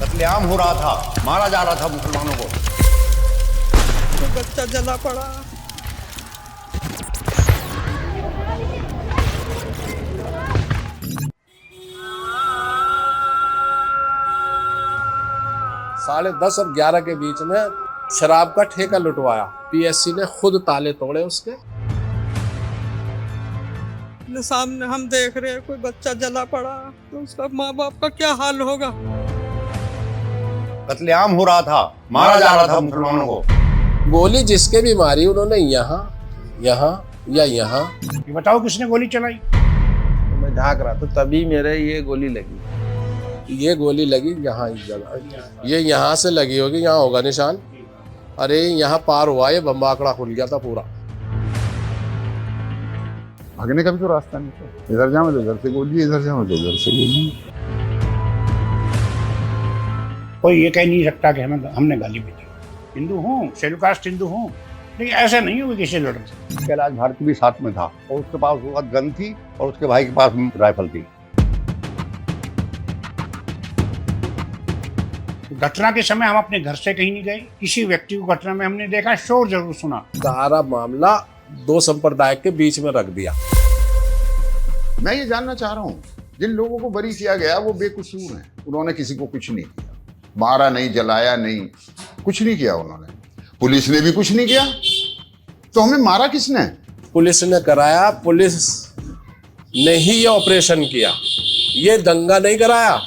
कत्लेआम हो रहा था, मारा जा रहा था मुसलमानों को। तो बच्चा जला पड़ा। साढ़े 10 और 11 के बीच में शराब का ठेका लुटवाया। पीएससी ने खुद ताले तोड़े उसके। अपने सामने हम देख रहे हैं कोई बच्चा जला पड़ा, तो उसका माँ बाप का क्या हाल होगा। कत्लेआम हो रहा था, मारा जा रहा था मुसलमानों को। गोली जिसके भी मारी उन्होंने यहाँ यहाँ या यहाँ। ये बताओ किसने गोली चलाई? तो मैं झाँक रहा था, तभी मेरे ये गोली लगी। ये गोली लगी यहाँ इस जगह, ये यहाँ से लगी होगी, यहाँ होगा निशान। अरे यहाँ पार हुआ, ये बम्बाकड़ा खुल गया था पूरा। भागने का भी तो रास्ता नहीं था। इधर जाओ तो इधर से गोली, इधर जाओ तो उधर से गोली। कोई ये कह नहीं सकता कि हमने गाली भेजी। हिंदू हूँ, शेड्यूल कास्ट हिंदू हूँ, लेकिन ऐसा नहीं हो कि किसी लड़ से। कैलाश भारती भी साथ में था और उसके पास वो गन थी और उसके भाई के पास राइफल थी। घटना के समय हम अपने घर से कहीं नहीं गए, किसी व्यक्ति को घटना में हमने देखा, शोर जरूर सुना। सारा मामला दो संप्रदाय के बीच में रख दिया। मैं ये जानना चाह रहा हूँ, जिन लोगों को बरी किया गया वो बेकसूर हैं। उन्होंने किसी को कुछ नहीं किया, मारा नहीं, जलाया नहीं, कुछ नहीं किया उन्होंने। पुलिस ने भी कुछ नहीं किया, तो हमें मारा किसने? पुलिस ने कराया, पुलिस ने ही ये ऑपरेशन किया। ये दंगा नहीं कराया,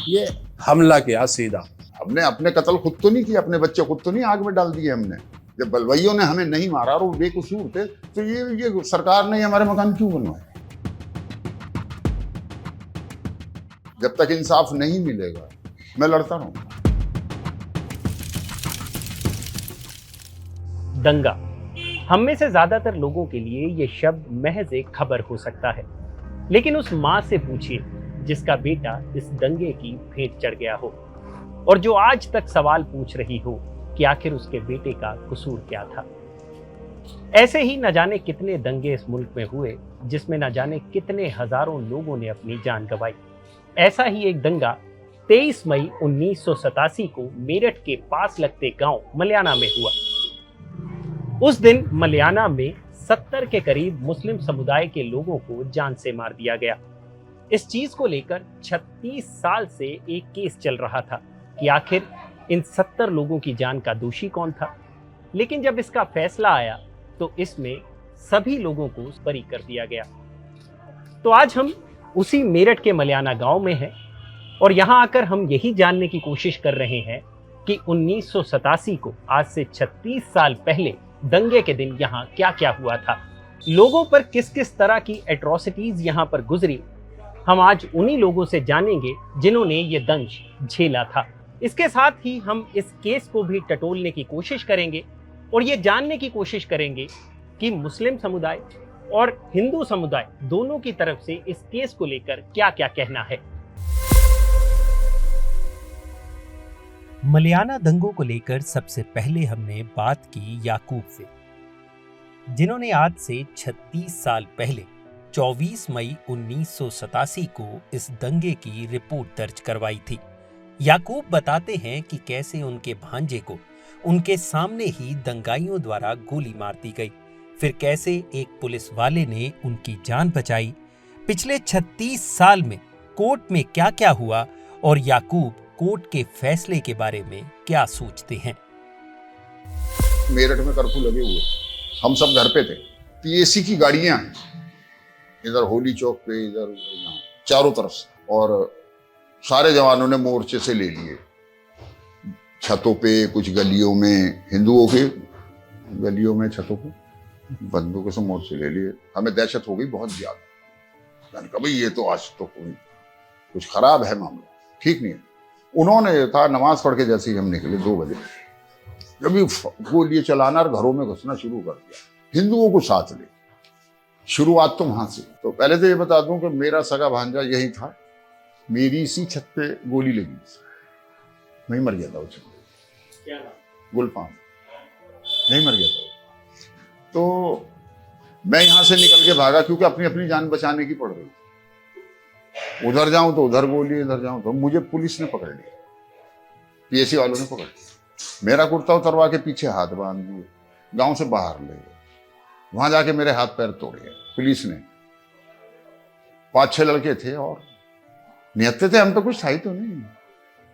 ये हमला किया सीधा। हमने अपने कत्ल खुद तो नहीं किया, अपने बच्चे खुद तो नहीं आग में डाल दिए हमने। जब बलवइयों ने हमें नहीं मारा और वो बेकसूर थे, तो ये सरकार ने हमारे मकान क्यों बनवाए? जब तक इंसाफ नहीं मिलेगा मैं लड़ता रहूंगा। दंगा, हम में से ज्यादातर लोगों के लिए ये शब्द महज एक खबर हो सकता है, लेकिन उस माँ से पूछिए जिसका बेटा इस दंगे की भेंट चढ़ गया हो और जो आज तक सवाल पूछ रही हो कि आखिर उसके बेटे का कसूर क्या था। ऐसे ही न जाने कितने दंगे इस मुल्क में हुए जिसमें न जाने कितने हजारों लोगं ने अपनी जान गंवाई। ऐसा ही एक दंगा 23 मई 1987 को मेरठ के पास लगते गांव मलियाना में हुआ। उस दिन मलियाना में 70 के करीब मुस्लिम समुदाय के लोगों को जान से मार दिया गया। इस चीज को लेकर 36 साल से एक केस चल रहा था कि आखिर इन 70 लोगों की जान का दोषी कौन था। लेकिन जब इसका फैसला आया तो इसमें सभी लोगों को बरी कर दिया गया। तो आज हम उसी मेरठ के मलियाना गांव में हैं और यहां आकर हम यही जानने की कोशिश कर रहे हैं कि 1987 को, आज से 36 साल पहले दंगे के दिन यहां क्या क्या हुआ था, लोगों पर किस किस तरह की एट्रोसिटीज यहां पर गुजरी। हम आज उन्हीं लोगों से जानेंगे जिन्होंने ये दंश झेला था। इसके साथ ही हम इस केस को भी टटोलने की कोशिश करेंगे और ये जानने की कोशिश करेंगे कि मुस्लिम समुदाय और हिंदू समुदाय दोनों की तरफ से इस केस को लेकर क्या क्या कहना है। मलियाना दंगों को लेकर सबसे पहले हमने बात की याकूब से, जिन्होंने आज से 36 साल पहले 24 मई 1987 को इस दंगे की रिपोर्ट दर्ज करवाई थी। याकूब बताते हैं कि कैसे उनके भांजे को उनके सामने ही दंगाइयों द्वारा गोली मार दी गई, फिर कैसे एक पुलिस वाले ने उनकी जान बचाई। पिछले 36 साल में कोर्ट में क्या क्या हुआ और याकूब कोर्ट के फैसले के बारे में क्या सोचते हैं। मेरठ में कर्फ्यू लगे हुए, हम सब घर पे थे। पीएसी की गाड़ियां हैं इधर होली चौक पे, इधर चारों तरफ से, और सारे जवानों ने मोर्चे से ले लिए। छतों पे, कुछ गलियों में, हिंदुओं के गलियों में, छतों पे बंदूकों से मोर्चे ले लिए। हमें दहशत हो गई बहुत ज्यादा। मैंने कहा भाई ये तो आज तो कुछ खराब है, मामला ठीक नहीं है। उन्होंने कहा, नमाज पढ़ के जैसे ही हम निकले 2 बजे, जब गोली चलाना और घरों में घुसना शुरू कर दिया, हिंदुओं को साथ ले। शुरुआत तो वहां से। तो पहले तो ये बता दूं कि मेरा सगा भांजा यही था, मेरी इसी छत पे गोली लगी, नहीं मर गया था वो। क्या गुलफाम नहीं मर गया था। तो मैं यहां से निकल के भागा क्योंकि अपनी अपनी जान बचाने की पड़ रही। उधर जाऊं तो उधर गोली, इधर जाऊं तो मुझे पुलिस ने पकड़ लिया। पीएसी वालों ने पकड़ लिया। मेरा कुर्ता उतरवा के पीछे हाथ बांध दिए, गांव से बाहर ले गए। वहां जाके मेरे हाथ पैर तोड़ गए पुलिस ने। 5-6 लड़के थे और निहत्ते थे, हम तो कुछ था ही तो नहीं।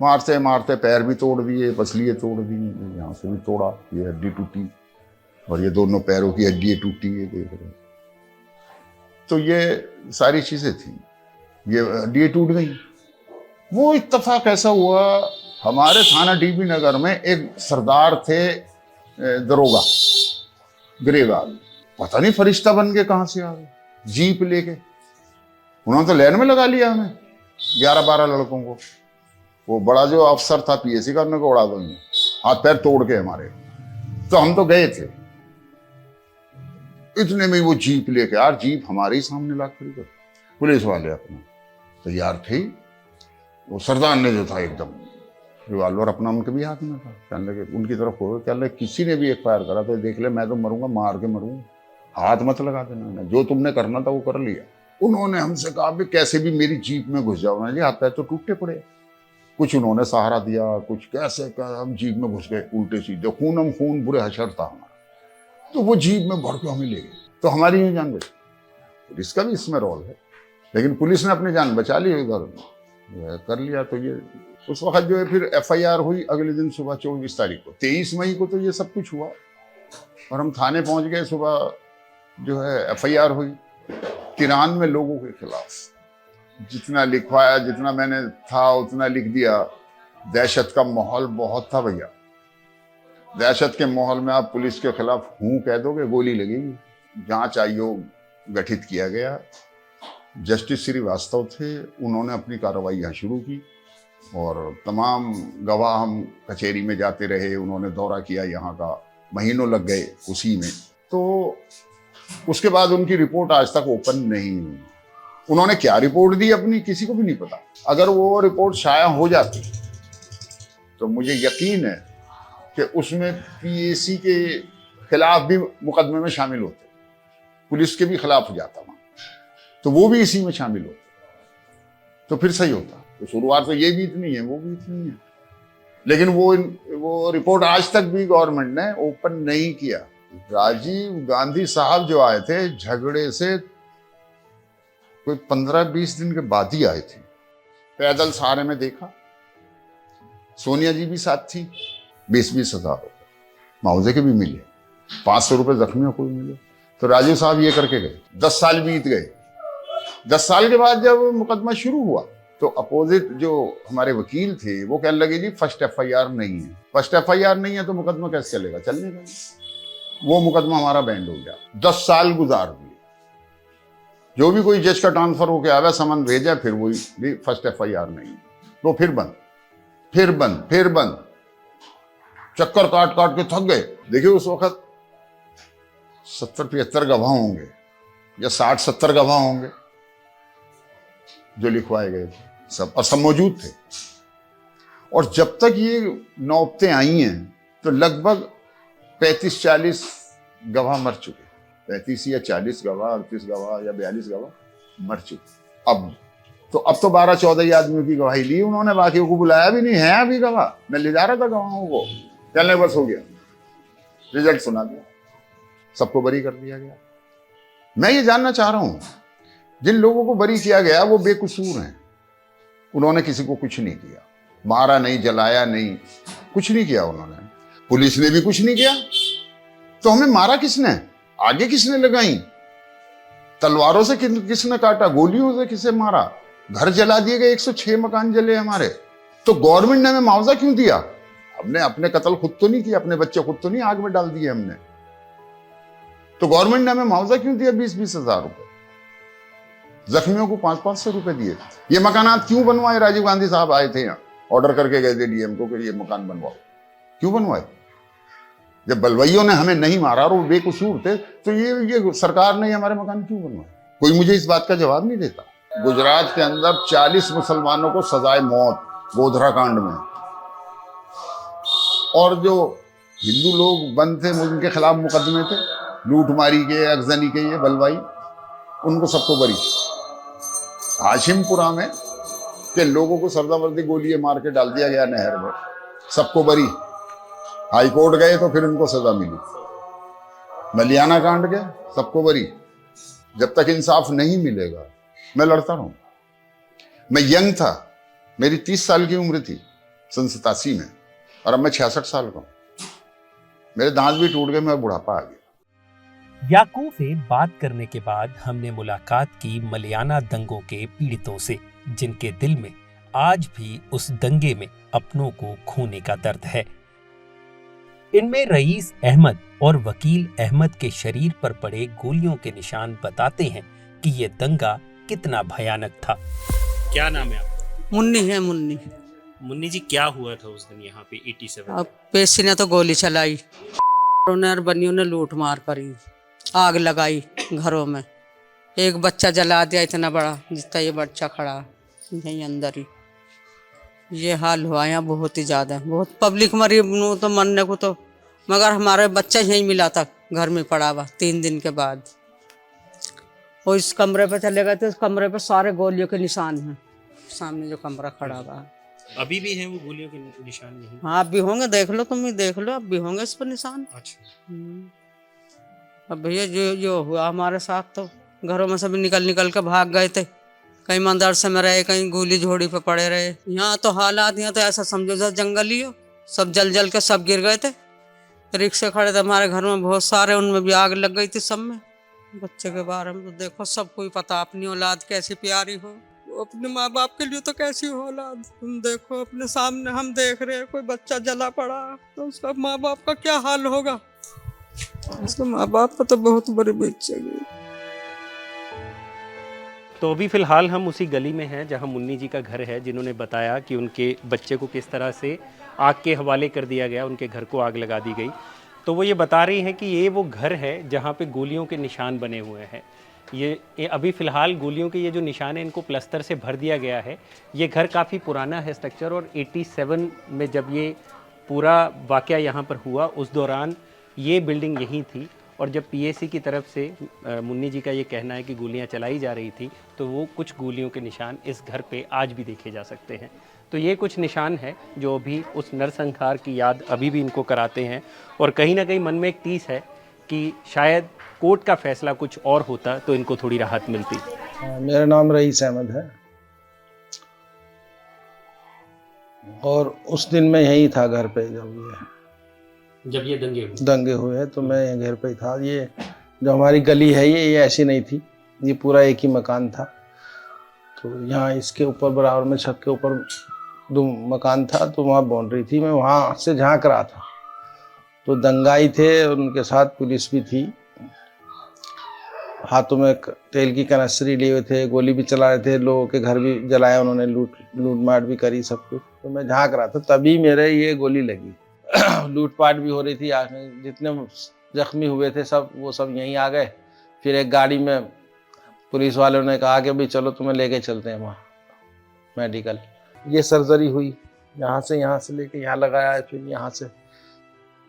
मारते मारते पैर भी तोड़ दिए, पसलियाँ तोड़ दी, यहाँ से भी तोड़ा, ये हड्डी टूटी और ये दोनों पैरों की हड्डी टूटी है, देख रहे। तो ये सारी चीजें थी, ये हड्डी टूट गई। वो इत्तेफाक ऐसा हुआ, हमारे थाना डीबी नगर में एक सरदार थे दरोगा ग्रेवाल, पता नहीं फरिश्ता बन के कहां से आ गए जीप लेके। उन्होंने तो लाइन में लगा लिया हमें 11-12 लड़कों को। वो बड़ा जो अफसर था पीएसी का, उन्होंने उड़ा दो, हाथ पैर तोड़ के हमारे। तो हम तो गए थे, इतने में वो जीप लेके, यार जीप हमारे ही सामने ला खड़ी कर। पुलिस वाले अपना तैयार थे, वो सरदार ने जो था एकदम रिवाल्वर अपना उनके भी हाथ में था, कहने लगे उनकी तरफ हो, कहने लगे किसी ने भी एक फायर करा तो देख ले, मैं तो मरूंगा, मार के मरूंगा, हाथ मत लगा देना, जो तुमने करना था वो कर लिया। उन्होंने हमसे कहा भी कैसे भी मेरी जीप में घुस जाओ। मैंने हाथ पैर तो टूटते पड़े, कुछ उन्होंने सहारा दिया, कुछ कैसे कर, हम जीप में घुस गए उल्टे सीधे, खून बुरे हशर था हमारा। तो वो जीप में भर के हमें ले गए, तो हमारी ही जान बची। पुलिस का भी इसमें रोल है, लेकिन पुलिस ने अपनी जान बचा ली, उधर कर लिया। तो ये उस वक्त जो है फिर FIR हुई अगले दिन सुबह 24 तारीख को, 23 मई को तो ये सब कुछ हुआ और हम थाने पहुंच गए। सुबह जो है FIR हुई 93 लोगों के खिलाफ। जितना लिखवाया, जितना मैंने था उतना लिख दिया। दहशत का माहौल बहुत था भैया, दहशत के माहौल में आप पुलिस के खिलाफ हूँ कह दोगे, गोली लगेगी। जांच आयोग गठित किया गया, जस्टिस श्रीवास्तव थे, उन्होंने अपनी कार्रवाई यहाँ शुरू की और तमाम गवाह हम कचहरी में जाते रहे। उन्होंने दौरा किया यहाँ का, महीनों लग गए उसी में। तो उसके बाद उनकी रिपोर्ट आज तक ओपन नहीं हुई। उन्होंने क्या रिपोर्ट दी अपनी, किसी को भी नहीं पता। अगर वो रिपोर्ट शाया हो जाती तो मुझे यकीन है कि उसमें पीएसी के खिलाफ भी मुकदमे में शामिल होते, पुलिस के भी खिलाफ हो जाता वहां, तो वो भी इसी में शामिल होते, तो फिर सही होता। तो शुरुआत तो ये भी इतनी है, वो भी इतनी है, लेकिन वो रिपोर्ट आज तक भी गवर्नमेंट ने ओपन नहीं किया। राजीव गांधी साहब जो आए थे झगड़े से कोई 15-20 दिन के बाद ही आए थे। पैदल सहारे में देखा, सोनिया जी भी साथ थी। 20-20 हज़ार रुपये मुआवजे के भी मिले, 500 रुपये जख्मियों को भी मिले। तो राजीव साहब ये करके गए। 10 साल बीत गए। 10 साल के बाद जब मुकदमा शुरू हुआ तो अपोजिट जो हमारे वकील थे वो कहने लगे जी फर्स्ट FIR नहीं है। फर्स्ट FIR नहीं है तो मुकदमा कैसे चलेगा, चलने का। वो मुकदमा हमारा बैंड हो गया। 10 साल गुजार दिए। जो भी कोई जज का ट्रांसफर होके आया, समन भेजा, फिर वही भी फर्स्ट FIR नहीं है, तो फिर बंद, फिर बंद, फिर बंद। चक्कर काट काट के थक गए। देखिए उस वक्त 70-75 गवाह होंगे या 60-70 गवाह होंगे जो लिखवाए गए थे, सब और सब मौजूद थे। और जब तक ये नौबतें आई हैं तो लगभग 35-40 गवाह मर चुके, 35 या 40 गवाह, 38 गवाह या 42 गवाह मर चुके। अब तो 12-14 आदमियों की गवाही ली उन्होंने, बाकियों को बुलाया भी नहीं है अभी गवाह। मैं ले जा रहा था गवाहों को, चलने बस हो गया, रिजल्ट सुना दिया, सबको बरी कर दिया गया। मैं ये जानना चाह रहा हूं, जिन लोगों को बरी किया गया वो बेकसूर हैं, उन्होंने किसी को कुछ नहीं किया, मारा नहीं, जलाया नहीं, कुछ नहीं किया उन्होंने। पुलिस ने भी कुछ नहीं किया, तो हमें मारा किसने, आगे किसने लगाई, तलवारों से किसने काटा, गोलियों से किसे मारा, घर जला दिए गए, 106 मकान जले हमारे। तो गवर्नमेंट ने हमें मुआवजा क्यों दिया? हमने अपने कत्ल खुद तो नहीं किया, अपने बच्चे खुद तो नहीं आग में डाल दिए हमने, तो गवर्नमेंट ने हमें मुआवजा क्यों दिया 20-20 हज़ार रुपए? जख्मियों को 500-500 रुपए दिए। ये मकानात क्यों बनवाए? राजीव गांधी साहब आए थे यहाँ, ऑर्डर करके गए थे डीएम को कि ये मकान बनवाओ। क्यों बनवाए? जब बलवइयों ने हमें नहीं मारा और वो बेकसूर थे, तो ये सरकार ने हमारे मकान क्यों बनवाए? कोई मुझे इस बात का जवाब नहीं देता। गुजरात के अंदर 40 मुसलमानों को सजाए मौत गोधरा कांड में, और जो हिंदू लोग बंद थे उनके खिलाफ मुकदमे थे, लूटमारी के, अगजनी के, ये बलवाई, उनको सबको बरी। हाशिमपुरा में के लोगों को सरदावर्दी गोलियां मार के डाल दिया गया नहर में, सबको बरी। हाई कोर्ट गए तो फिर इनको सजा मिली। मलियाना कांड के सबको बरी। जब तक इंसाफ नहीं मिलेगा मैं लड़ता रहूं। मैं यंग था, मेरी 30 साल की उम्र थी सन 87 में, और अब मैं 66 साल का हूं। मेरे दांत भी टूट गए, मैं बुढ़ापा आ गया। याकूब से बात करने के बाद हमने मुलाकात की मलियाना दंगों के पीड़ितों से, जिनके दिल में आज भी उस दंगे में अपनों को खोने का दर्द है। इनमें रईस अहमद और वकील अहमद के शरीर पर पड़े गोलियों के निशान बताते हैं कि ये दंगा कितना भयानक था। क्या नाम है आपका? मुन्नी है, मुन्नी। मुन्नी जी, क्या हुआ था उस दिन यहाँ पे 87? अब पेशी ने तो गोली चलाई, उन्हें बनियों ने लूट मार करी, आग लगाई घरों में, एक बच्चा जला दिया इतना बड़ा जितना ये बच्चा खड़ा यहीं अंदर ही। ये हाल हुआ यहाँ बहुत ही ज्यादा, बहुत पब्लिक मरी तो मरने को तो, मगर हमारे बच्चा यहीं मिला था घर में पड़ा हुआ 3 दिन के बाद। और इस कमरे पे चले गए थे, उस कमरे पे सारे गोलियों के निशान हैं, सामने जो कमरा खड़ा हुआ है। अभी भी हैं वो गोलियों के निशान? नहीं। हाँ अब भी होंगे, देख लो तुम ही देख लो, अब भी होंगे इस पर निशान। अच्छा। अब भैया जो हुआ हमारे साथ, तो घरों में सभी निकल के भाग गए थे, कहीं मदरसे में रहे, कहीं गोली झोड़ी पे पड़े रहे। यहाँ तो हालात, यहाँ तो ऐसा समझो जैसे जंगल ही हो, सब जल के सब गिर गए थे। रिक्शे खड़े थे हमारे घर में बहुत सारे, उनमें भी आग लग गई थी सब में। बच्चे के बारे में तो देखो सबको ही पता, अपनी औलाद कैसी प्यारी हो, अपने माँ बाप के लिए तो कैसी हो औलाद। तुम देखो अपने सामने हम देख रहे हैं, कोई बच्चा जला पड़ा तो उसका माँ बाप का क्या हाल होगा। उसके माँ बाप का तो बहुत बड़ी बेइज्जती। तो अभी फिलहाल हम उसी गली में हैं जहां मुन्नी जी का घर है, जिन्होंने बताया कि उनके बच्चे को किस तरह से आग के हवाले कर दिया गया, उनके घर को आग लगा दी गई। तो वो ये बता रही हैं कि ये वो घर है जहां पे गोलियों के निशान बने हुए हैं। ये अभी फ़िलहाल गोलियों के ये जो निशान है इनको प्लस्तर से भर दिया गया है। ये घर काफ़ी पुराना है स्ट्रक्चर, और 87 में जब ये पूरा वाक़या यहाँ पर हुआ उस दौरान ये बिल्डिंग यहीं थी, और जब पीएसी की तरफ से मुन्नी जी का ये कहना है कि गोलियां चलाई जा रही थी, तो वो कुछ गोलियों के निशान इस घर पे आज भी देखे जा सकते हैं। तो ये कुछ निशान है जो अभी उस नरसंहार की याद अभी भी इनको कराते हैं, और कहीं ना कहीं मन में एक टीस है कि शायद कोर्ट का फैसला कुछ और होता तो इनको थोड़ी राहत मिलती। मेरा नाम रईस अहमद है, और उस दिन मैं यही था घर पे जब ये दंगे हुए तो मैं घर पे था। ये जो हमारी गली है ये ऐसी नहीं थी, ये पूरा एक ही मकान था। तो यहाँ इसके ऊपर बराबर में छत के ऊपर 2 मकान था, तो वहाँ बाउंड्री थी। मैं वहाँ से झांक रहा था तो दंगाई थे, उनके साथ पुलिस भी थी, हाथों में तेल की कनस्त्री लिए हुए थे, गोली भी चला रहे थे, लोगों के घर भी जलाए उन्होंने, लूटमाट भी करी सब कुछ। तो मैं झांक रहा था तभी मेरे ये गोली लगी। लूटपाट भी हो रही थी, जितने जख्मी हुए थे सब वो सब यहीं आ गए। फिर एक गाड़ी में पुलिस वालों ने कहा कि भाई चलो तुम्हें लेके चलते हैं वहाँ मेडिकल। ये सर्जरी हुई, यहाँ से लेके यहाँ लगाया है, फिर यहाँ से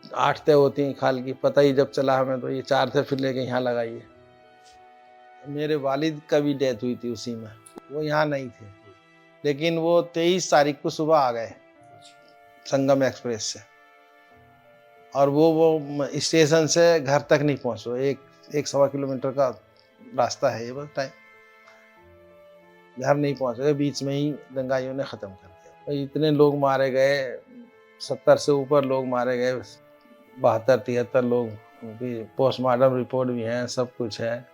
8 तय होती हैं खाल की, पता ही जब चला हमें, तो ये 4 थे फिर लेके यहाँ लगाई है। मेरे वालिद का भी डेथ हुई थी उसी में, वो यहाँ नहीं थे, लेकिन वो 23 तारीख को सुबह आ गए संगम एक्सप्रेस से, और वो स्टेशन से घर तक नहीं पहुँचे। 1-1.25 किलोमीटर का रास्ता है ये, बस टाइम घर नहीं पहुँचे, बीच में ही दंगाइयों ने ख़त्म कर दिया। इतने लोग मारे गए, 70 से ऊपर लोग मारे गए, 72-73 लोग की पोस्टमार्टम रिपोर्ट भी है, सब कुछ है।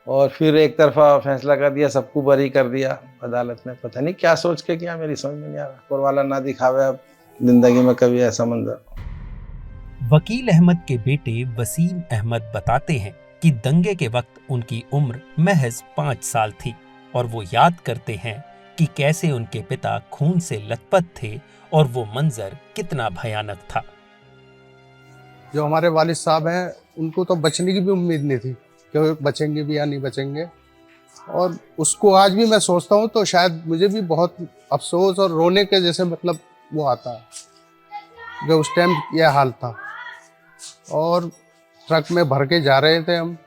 और फिर एक तरफा फैसला कर दिया, सबको बरी कर दिया अदालत ने। पता नहीं क्या सोच के किया, मेरी समझ में नहीं आ रहा। ऊपर वाला ना दिखावे अब जिंदगी में कभी ऐसा मंजर। वकील अहमद के बेटे वसीम अहमद बताते हैं कि दंगे के वक्त उनकी उम्र महज 5 साल थी, और वो याद करते हैं कि कैसे उनके पिता खून से लथपथ थे और वो मंजर कितना भयानक था। जो हमारे वालिद साहब हैं उनको तो बचने की भी उम्मीद नहीं थी कि बचेंगे भी या नहीं बचेंगे, और उसको आज भी मैं सोचता हूँ तो शायद मुझे भी बहुत अफसोस और रोने के जैसे मतलब वो आता है जो उस टाइम यह हाल था। और ट्रक में भर के जा रहे थे हम,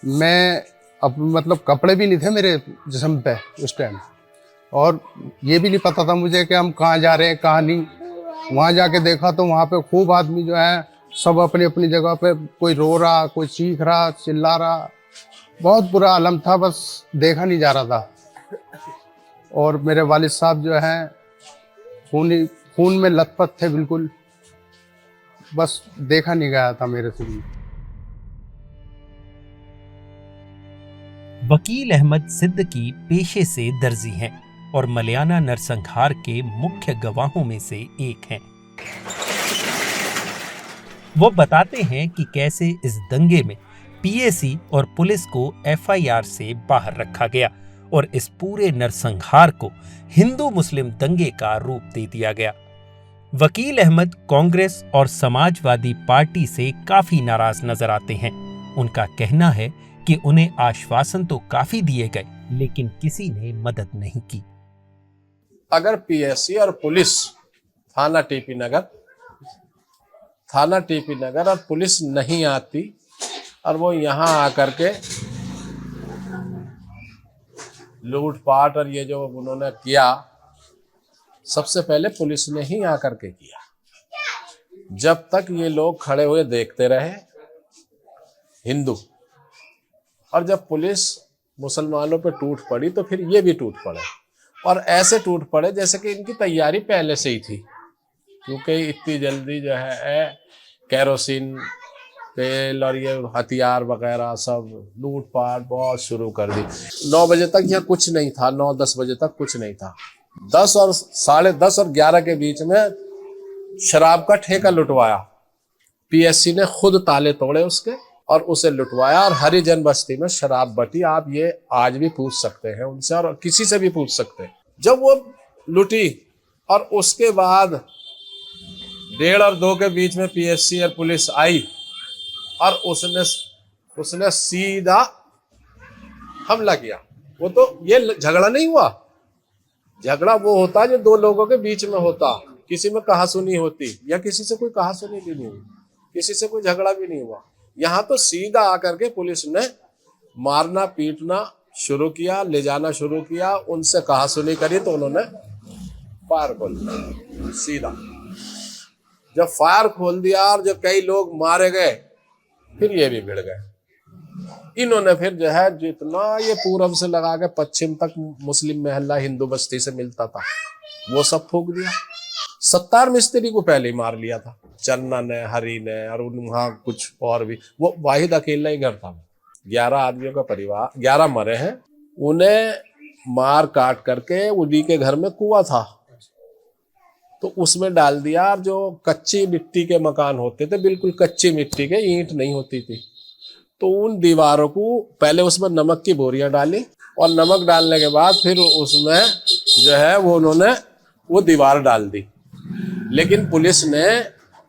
मैं अब मतलब कपड़े भी नहीं थे मेरे जिस्म पे उस टाइम, और ये भी नहीं पता था मुझे कि हम कहाँ जा रहे हैं कहाँ नहीं। वहाँ जाके देखा तो वहाँ पे खूब आदमी जो है सब अपनी अपनी जगह पे, कोई रो रहा, कोई चीख रहा, चिल्ला रहा, बहुत बुरा आलम था, बस देखा नहीं जा रहा था। और मेरे वालिद साहब जो हैं खून में लथपथ थे बिल्कुल, बस देखा नहीं गया था मेरे से भी। वकील अहमद सिद्दीकी पेशे से दर्जी हैं और मलियाना नरसंहार के मुख्य गवाहों में से एक हैं। वो बताते हैं कि कैसे इस दंगे में पीएसी और पुलिस को एफआईआर से बाहर रखा गया और इस पूरे नरसंहार को हिंदू मुस्लिम दंगे का रूप दे दिया गया। वकील अहमद कांग्रेस और समाजवादी पार्टी से काफी नाराज नजर आते हैं। उनका कहना है कि उन्हें आश्वासन तो काफी दिए गए, लेकिन किसी ने मदद नहीं की। अगर पीएससी और पुलिस थाना टीपी नगर और पुलिस नहीं आती और वो यहाँ आकर के लूटपाट और ये जो उन्होंने किया, सबसे पहले पुलिस ने ही आकर के किया। जब तक ये लोग खड़े हुए देखते रहे हिंदू, और जब पुलिस मुसलमानों पे टूट पड़ी तो फिर ये भी टूट पड़े, और ऐसे टूट पड़े जैसे कि इनकी तैयारी पहले से ही थी, क्योंकि इतनी जल्दी जो है केरोसिन तेल और ये हथियार वगैरह सब लूटपाट बहुत शुरू कर दी। 9 बजे तक यहाँ कुछ नहीं था, 9-10 बजे तक कुछ नहीं था। 10 और 10:30 और 11 के बीच में शराब का ठेका लुटवाया। पीएससी ने खुद ताले तोड़े उसके और उसे लुटवाया, और हरिजन बस्ती में शराब बटी। आप ये आज भी पूछ सकते हैं उनसे, और किसी से भी पूछ सकते हैं। जब वो लुटी और उसके बाद 1:30 और 2 के बीच में पीएससी और पुलिस आई और उसने सीधा हमला किया। वो तो ये झगड़ा नहीं हुआ, झगड़ा वो होता जो 2 लोगों के बीच में होता, किसी में कहासुनी होती, या किसी से कोई कहासुनी भी नहीं हुई, किसी से कोई झगड़ा भी नहीं हुआ। यहाँ तो सीधा आकर के पुलिस ने मारना पीटना शुरू किया, ले जाना शुरू किया, उनसे कहासुनी करी तो उन्होंने फायर खोल दिया सीधा। जब फायर खोल दिया और जब कई लोग मारे गए, फिर ये भी भिड़ गए। इन्होंने फिर जो है जितना ये पूरब से लगा के पश्चिम तक मुस्लिम महल्ला हिंदू बस्ती से मिलता था वो सब फूंक दिया। 70 मिस्त्री को पहले ही मार लिया था, चन्ना ने, हरी ने, और वहाँ कुछ और भी। वो वाहिद अकेला ही घर था। 11 आदमियों का परिवार, 11 मरे हैं। उन्हें मार काट करके उन्हीं के घर में कुआं था तो उसमें डाल दिया। और जो कच्ची मिट्टी के मकान होते थे, बिल्कुल कच्ची मिट्टी के, ईंट नहीं होती थी, तो उन दीवारों को पहले उसमें नमक की बोरियां डाली, और नमक डालने के बाद फिर उसमें जो है वो उन्होंने वो दीवार डाल दी। लेकिन पुलिस ने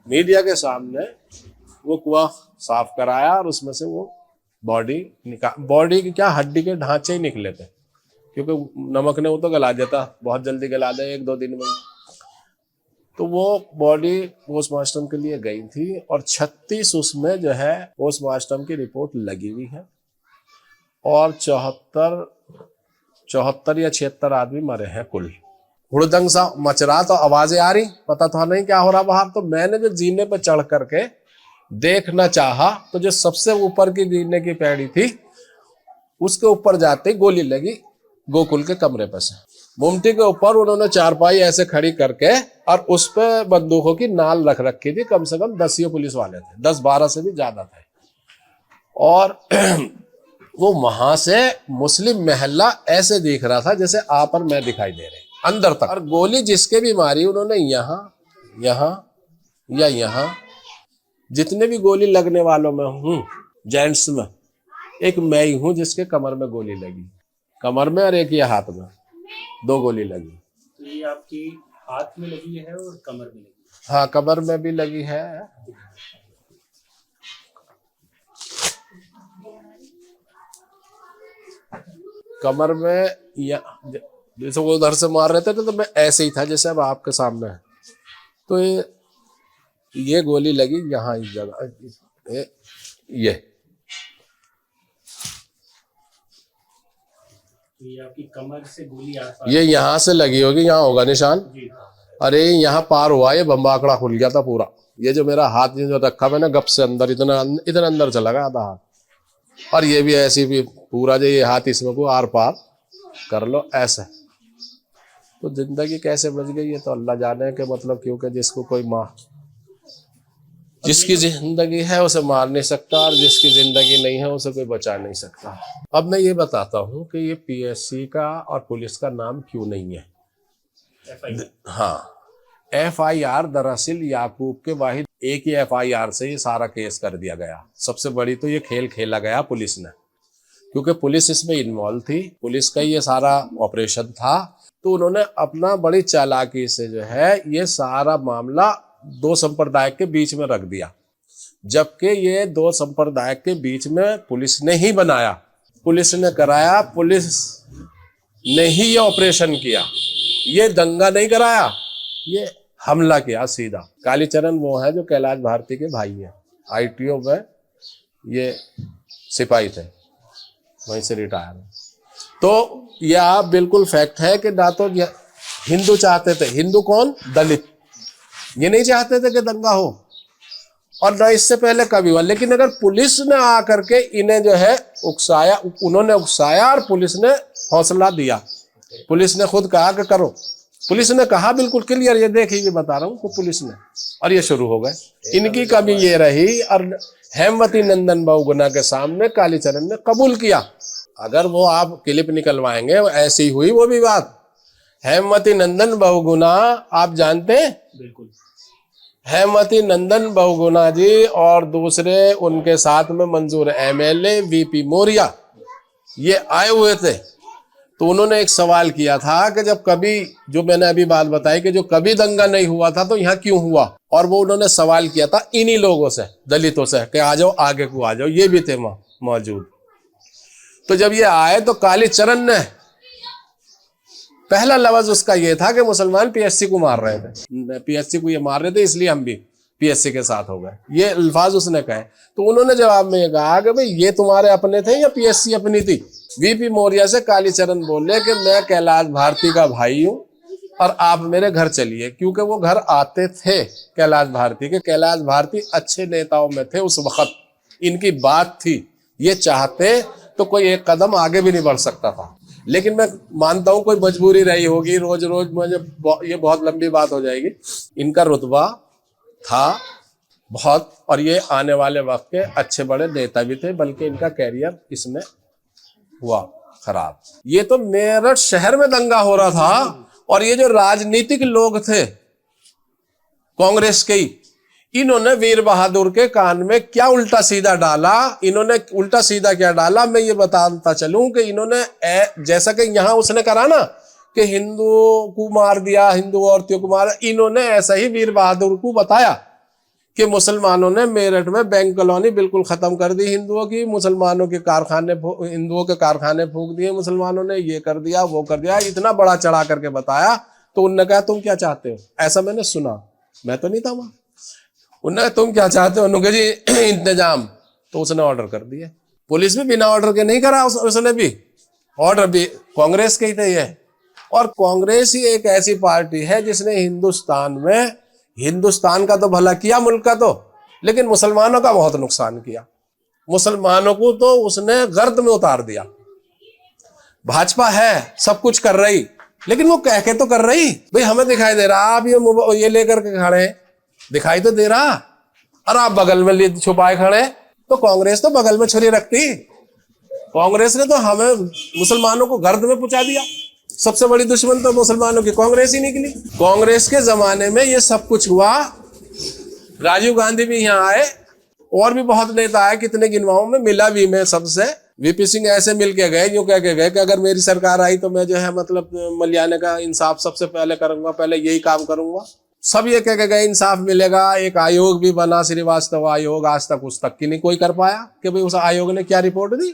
मीडिया के सामने वो कुआं साफ कराया और उसमें से वो बॉडी की क्या हड्डी के ढांचे ही निकले थे, क्योंकि नमक ने वो तो गला देता, बहुत जल्दी गला दे 1-2 दिन में। तो वो बॉडी पोस्टमार्टम के लिए गई थी और 36 उसमें जो है पोस्टमार्टम की रिपोर्ट लगी हुई है, और 74 या 76 आदमी मरे हैं कुल। हुड़दंग सा मच रहा, तो आवाजें आ रही, पता था नहीं क्या हो रहा बाहर। तो मैंने जो जीने पे चढ़ करके देखना चाहा, तो जो सबसे ऊपर की जीने की पैड़ी थी उसके ऊपर जाते ही गोली लगी गोकुल के कमरे पर से। मुमटी के ऊपर उन्होंने चारपाई ऐसे खड़ी करके और उस पे बंदूकों की नाल रख रखी थी। कम से कम 10 पुलिस वाले थे, 10-12 से भी ज्यादा थे। और वो वहां से मुस्लिम महल्ला ऐसे दिख रहा था जैसे आप और मैं दिखाई दे रहे अंदर तक। और गोली जिसके भी मारी उन्होंने यहाँ या यहाँ, जितने भी गोली लगने वालों में हूँ जेंट्स में, एक मैं ही हूँ जिसके कमर में गोली लगी, कमर में, और एक ये हाथ में 2 गोली लगी। तो ये आपकी हाथ में लगी है और कमर में लगी है? हाँ, कमर में भी लगी है। कमर में, या जैसे वो उधर से मार रहे थे तो मैं ऐसे ही था जैसे अब आपके सामने है। तो ये गोली लगी यहाँ इस जगह, ये आपकी कमर से गोली ये यहाँ से लगी होगी, यहाँ होगा निशान, अरे यहाँ पार हुआ, ये बम्बाकड़ा खुल गया था पूरा। ये जो मेरा हाथ जो रखा मैंने गप से अंदर इतना अंदर चला गया था हाथ। और ये भी ऐसी भी पूरा जो ये हाथ इसमें को आर पार कर लो ऐसे। तो जिंदगी कैसे बच गई ये तो अल्लाह जाने के, मतलब क्योंकि जिसको कोई जिसकी जिंदगी है उसे मार नहीं सकता और जिसकी जिंदगी नहीं है उसे कोई बचा नहीं सकता। अब मैं ये बताता हूँ कि ये पीएससी का और पुलिस का नाम क्यों नहीं है। हाँ, FIR दरअसल याकूब के वाहिद एक ही FIR से ये सारा केस कर दिया गया। सबसे बड़ी तो ये खेल खेला गया पुलिस ने, क्योंकि पुलिस इसमें इन्वॉल्व थी, पुलिस का ये सारा ऑपरेशन था। तो उन्होंने अपना बड़ी चालाकी से जो है ये सारा मामला दो संप्रदाय के बीच में रख दिया, जबकि ये दो संप्रदाय के बीच में पुलिस ने ही बनाया, पुलिस ने कराया, पुलिस ने ही ये ऑपरेशन किया। ये दंगा नहीं कराया, ये हमला किया सीधा। कालीचरण वो है जो कैलाश भारती के भाई है, ITO में ये सिपाही थे, वहीं से रिटायर है। तो यह बिल्कुल फैक्ट है कि ना तो हिंदू चाहते थे, हिंदू कौन, दलित, ये नहीं चाहते थे कि दंगा हो, और न इससे पहले कभी हुआ। लेकिन अगर पुलिस ने आकर के इन्हें जो है उकसाया, उन्होंने उकसाया और पुलिस ने हौसला दिया, पुलिस ने खुद कहा कि करो, पुलिस ने कहा बिल्कुल क्लियर, ये देखिए बता रहा हूँ तो पुलिस ने, और ये शुरू हो गए। इनकी कमी ये रही और हेमवती नंदन बहुगुणा के सामने कालीचरण ने कबूल किया। अगर वो आप क्लिप निकलवाएंगे ऐसी हुई वो भी बात। हेमवती नंदन बहुगुणा आप जानते हैं? बिल्कुल। हेमवती नंदन बहुगुणा जी और दूसरे उनके साथ में मंजूर MLA VP मौर्य ये आए हुए थे। तो उन्होंने एक सवाल किया था कि जब कभी, जो मैंने अभी बात बताई कि जो कभी दंगा नहीं हुआ था तो यहाँ क्यों हुआ, और वो उन्होंने सवाल किया था इन्हीं लोगों से, दलितों से, कि आ जाओ आगे को आ जाओ, ये भी थे मौजूद। तो जब ये आए तो कालीचरण ने पहला लफ्ज उसका ये था कि मुसलमान PSC को मार रहे थे, PSC को ये मार रहे थे इसलिए हम भी PSC के साथ हो गए, ये अल्फाज उसने कहे। तो उन्होंने जवाब में ये कहा कि भाई ये तुम्हारे अपने थे या PSC अपनी थी। VP मौर्य से कालीचरण बोले कि मैं कैलाश भारती का भाई हूँ और आप मेरे घर चलिए, क्योंकि वो घर आते थे कैलाश भारती के। कैलाश भारती अच्छे नेताओं में थे उस वक्त, इनकी बात थी, ये चाहते तो कोई एक कदम आगे भी नहीं बढ़ सकता था। लेकिन मैं मानता हूं कोई मजबूरी रही होगी, रोज रोज मुझे ये बहुत लंबी बात हो जाएगी। इनका रुतबा था बहुत और ये आने वाले वक्त के अच्छे बड़े नेता भी थे, बल्कि इनका कैरियर इसमें हुआ खराब। ये तो मेरठ शहर में दंगा हो रहा था और ये जो राजनीतिक लोग थे कांग्रेस के, इन्होंने वीर बहादुर के कान में क्या उल्टा सीधा डाला। इन्होंने उल्टा सीधा क्या डाला मैं ये बताता चलूं कि इन्होंने जैसा कि यहाँ उसने करा ना कि हिंदू को मार दिया, हिंदू औरतों को मारा, इन्होंने ऐसा ही वीर बहादुर को बताया कि मुसलमानों ने मेरठ में बैंक कॉलोनी बिल्कुल खत्म कर दी हिंदुओं की, मुसलमानों के कारखाने, हिंदुओं के कारखाने फूंक दिए मुसलमानों ने, ये कर दिया वो कर दिया, इतना बड़ा चढ़ा करके बताया। तो उन्होंने कहा तुम क्या चाहते हो, ऐसा मैंने सुना, मैं तो नहीं था वहां। उन्होंने तुम क्या चाहते हो, उन्होंने जी इंतजाम, तो उसने ऑर्डर कर दिया। पुलिस भी बिना ऑर्डर के नहीं करा, उसने भी ऑर्डर भी कांग्रेस के ही थे ये। और कांग्रेस ही एक ऐसी पार्टी है जिसने हिंदुस्तान में, हिंदुस्तान का तो भला किया मुल्क का तो, लेकिन मुसलमानों का बहुत नुकसान किया। मुसलमानों को तो उसने गर्द में उतार दिया। भाजपा है सब कुछ कर रही, लेकिन वो कह के तो कर रही, भाई हमें दिखाई दे रहा आप ये लेकर के खड़े, दिखाई तो दे रहा, और आप बगल में छुपाए खड़े। तो कांग्रेस तो बगल में छुरी रखती, कांग्रेस ने तो हमें मुसलमानों को गर्द में पहुंचा दिया। सबसे बड़ी दुश्मन तो मुसलमानों की कांग्रेस ही निकली। कांग्रेस के जमाने में ये सब कुछ हुआ। राजीव गांधी भी यहाँ आए और भी बहुत नेता आए, कितने गिनवाऊं में, मिला भी मैं सबसे। VP सिंह ऐसे मिल के गए, यूं कह के गए कि अगर मेरी सरकार आई तो मैं जो है मतलब मलियाने का इंसाफ सबसे पहले करूंगा, पहले यही काम करूंगा। सब ये कह के गए इंसाफ मिलेगा। एक आयोग भी बना, श्रीवास्तव आयोग, आज तक उस तक की नहीं कोई कर पाया कि भाई उस आयोग ने क्या रिपोर्ट दी।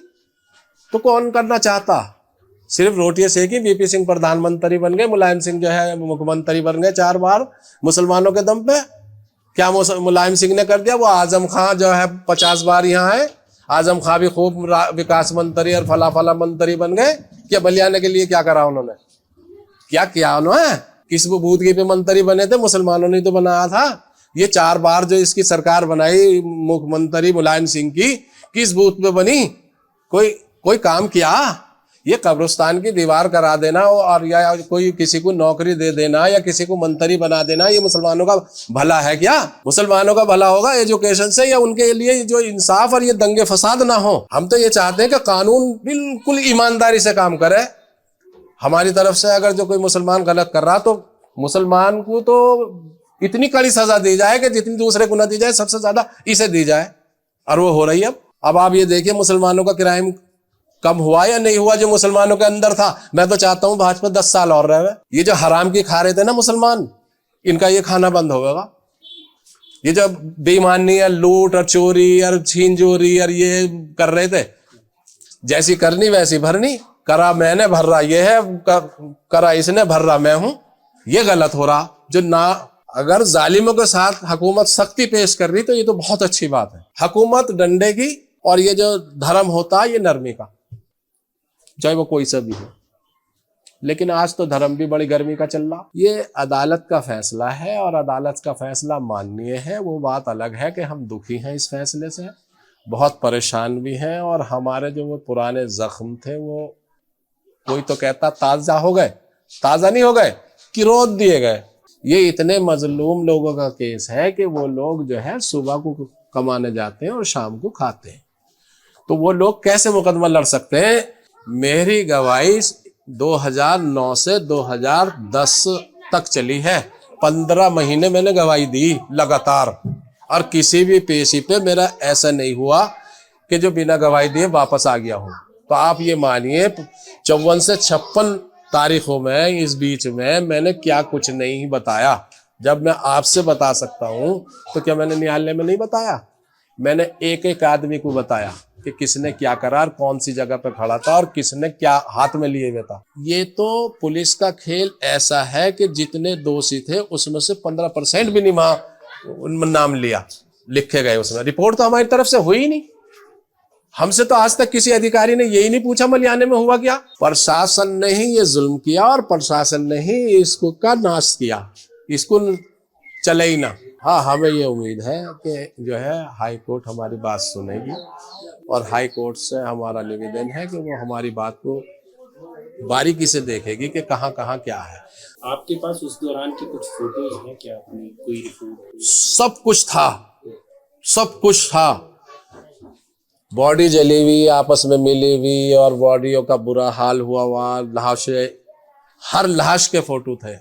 तो कौन करना चाहता, सिर्फ रोटियां सेकी। VP सिंह प्रधानमंत्री बन गए, मुलायम सिंह जो है मुख्यमंत्री बन गए 4 बार मुसलमानों के दम पे। क्या मुलायम सिंह ने कर दिया? वो आजम खां जो है 50 बार यहाँ है, आजम खां भी खूब विकास मंत्री और फला फला मंत्री बन गए। क्या बलियाने के लिए क्या करा उन्होंने, क्या किया उन्होंने? किस बूथ के पे मंत्री बने थे? मुसलमानों ने तो बनाया था। ये 4 बार जो इसकी सरकार बनाई मुख्यमंत्री मुलायम सिंह की, किस बूथ पे बनी? कोई काम किया? ये कब्रिस्तान की दीवार करा देना और या कोई किसी को नौकरी दे देना या किसी को मंत्री बना देना, ये मुसलमानों का भला है क्या? मुसलमानों का भला होगा एजुकेशन से, या उनके लिए जो इंसाफ और ये दंगे फसाद ना हो। हम तो ये चाहते हैं कि कानून बिल्कुल ईमानदारी से काम करे। हमारी तरफ से अगर जो कोई मुसलमान गलत कर रहा तो मुसलमान को तो इतनी कड़ी सजा दी जाए कि जितनी दूसरे को ना दी जाए, सबसे ज्यादा इसे दी जाए, और वो हो रही है। अब आप ये देखिए मुसलमानों का क्राइम कम हुआ या नहीं हुआ जो मुसलमानों के अंदर था। मैं तो चाहता हूं भाजपा 10 साल और रहे। ये जो हराम की खा रहे थे ना मुसलमान, इनका ये खाना बंद होगा। ये जो बेईमानी और लूट और चोरी और छीन चोरी और ये कर रहे थे, जैसी करनी वैसी भरनी, करा मैंने भर रहा ये है, करा इसने भर रहा मैं हूं, ये गलत हो रहा। जो ना अगर जालिमों के साथ हुकूमत सख्ती पेश कर रही तो ये तो बहुत अच्छी बात है। हुकूमत डंडे की और ये जो धर्म होता है ये नरमी का, चाहे वो कोई सा भी हो। लेकिन आज तो धर्म भी बड़ी गर्मी का चल रहा। ये अदालत का फैसला है और अदालत का फैसला माननीय है, वो बात अलग है कि हम दुखी हैं इस फैसले से, बहुत परेशान भी हैं। और हमारे जो वो पुराने जख्म थे वो कोई तो कहता ताज़ा हो गए, ताज़ा नहीं हो गए, किरोत दिए गए। ये इतने मजलूम लोगों का केस है कि वो लोग जो है सुबह को कमाने जाते हैं और शाम को खाते हैं, तो वो लोग कैसे मुकदमा लड़ सकते हैं? मेरी गवाही 2009 से 2010 तक चली है, 15 महीने मैंने गवाही दी लगातार, और किसी भी पेशी पे मेरा ऐसा नहीं हुआ कि जो बिना गवाही दिए वापस आ गया हूँ। तो आप ये मानिए 54 से 56 तारीखों में इस बीच में मैंने क्या कुछ नहीं बताया। जब मैं आपसे बता सकता हूँ तो क्या मैंने न्यायालय में नहीं बताया? मैंने एक एक आदमी को बताया कि किसने क्या करा और कौन सी जगह पर खड़ा था और किसने क्या हाथ में लिए हुए था। ये तो पुलिस का खेल ऐसा है कि जितने दोषी थे उसमें से 15% भी नहीं नाम लिया, लिखे गए उसमें। रिपोर्ट तो हमारी तरफ से हुई नहीं। हमसे तो आज तक किसी अधिकारी ने यही नहीं पूछा मलियाने में हुआ क्या। प्रशासन ने ही ये जुल्म किया और प्रशासन ने ही इसको का नाश किया, इसको चले ही ना। हाँ, हमें ये उम्मीद है कि जो है हाई कोर्ट हमारी बात सुनेगी और हाई कोर्ट से हमारा निवेदन है कि वो हमारी बात को बारीकी से देखेगी कि कहाँ कहाँ क्या है। आपके पास उस दौरान की कुछ फोटोज हैं क्या? अपनी कोई रिपोर्ट? सब कुछ था, सब कुछ था। बॉडी जली हुई, आपस में मिली हुई, और बॉडियों का बुरा हाल हुआ लाशें, हर लाश के फोटो थे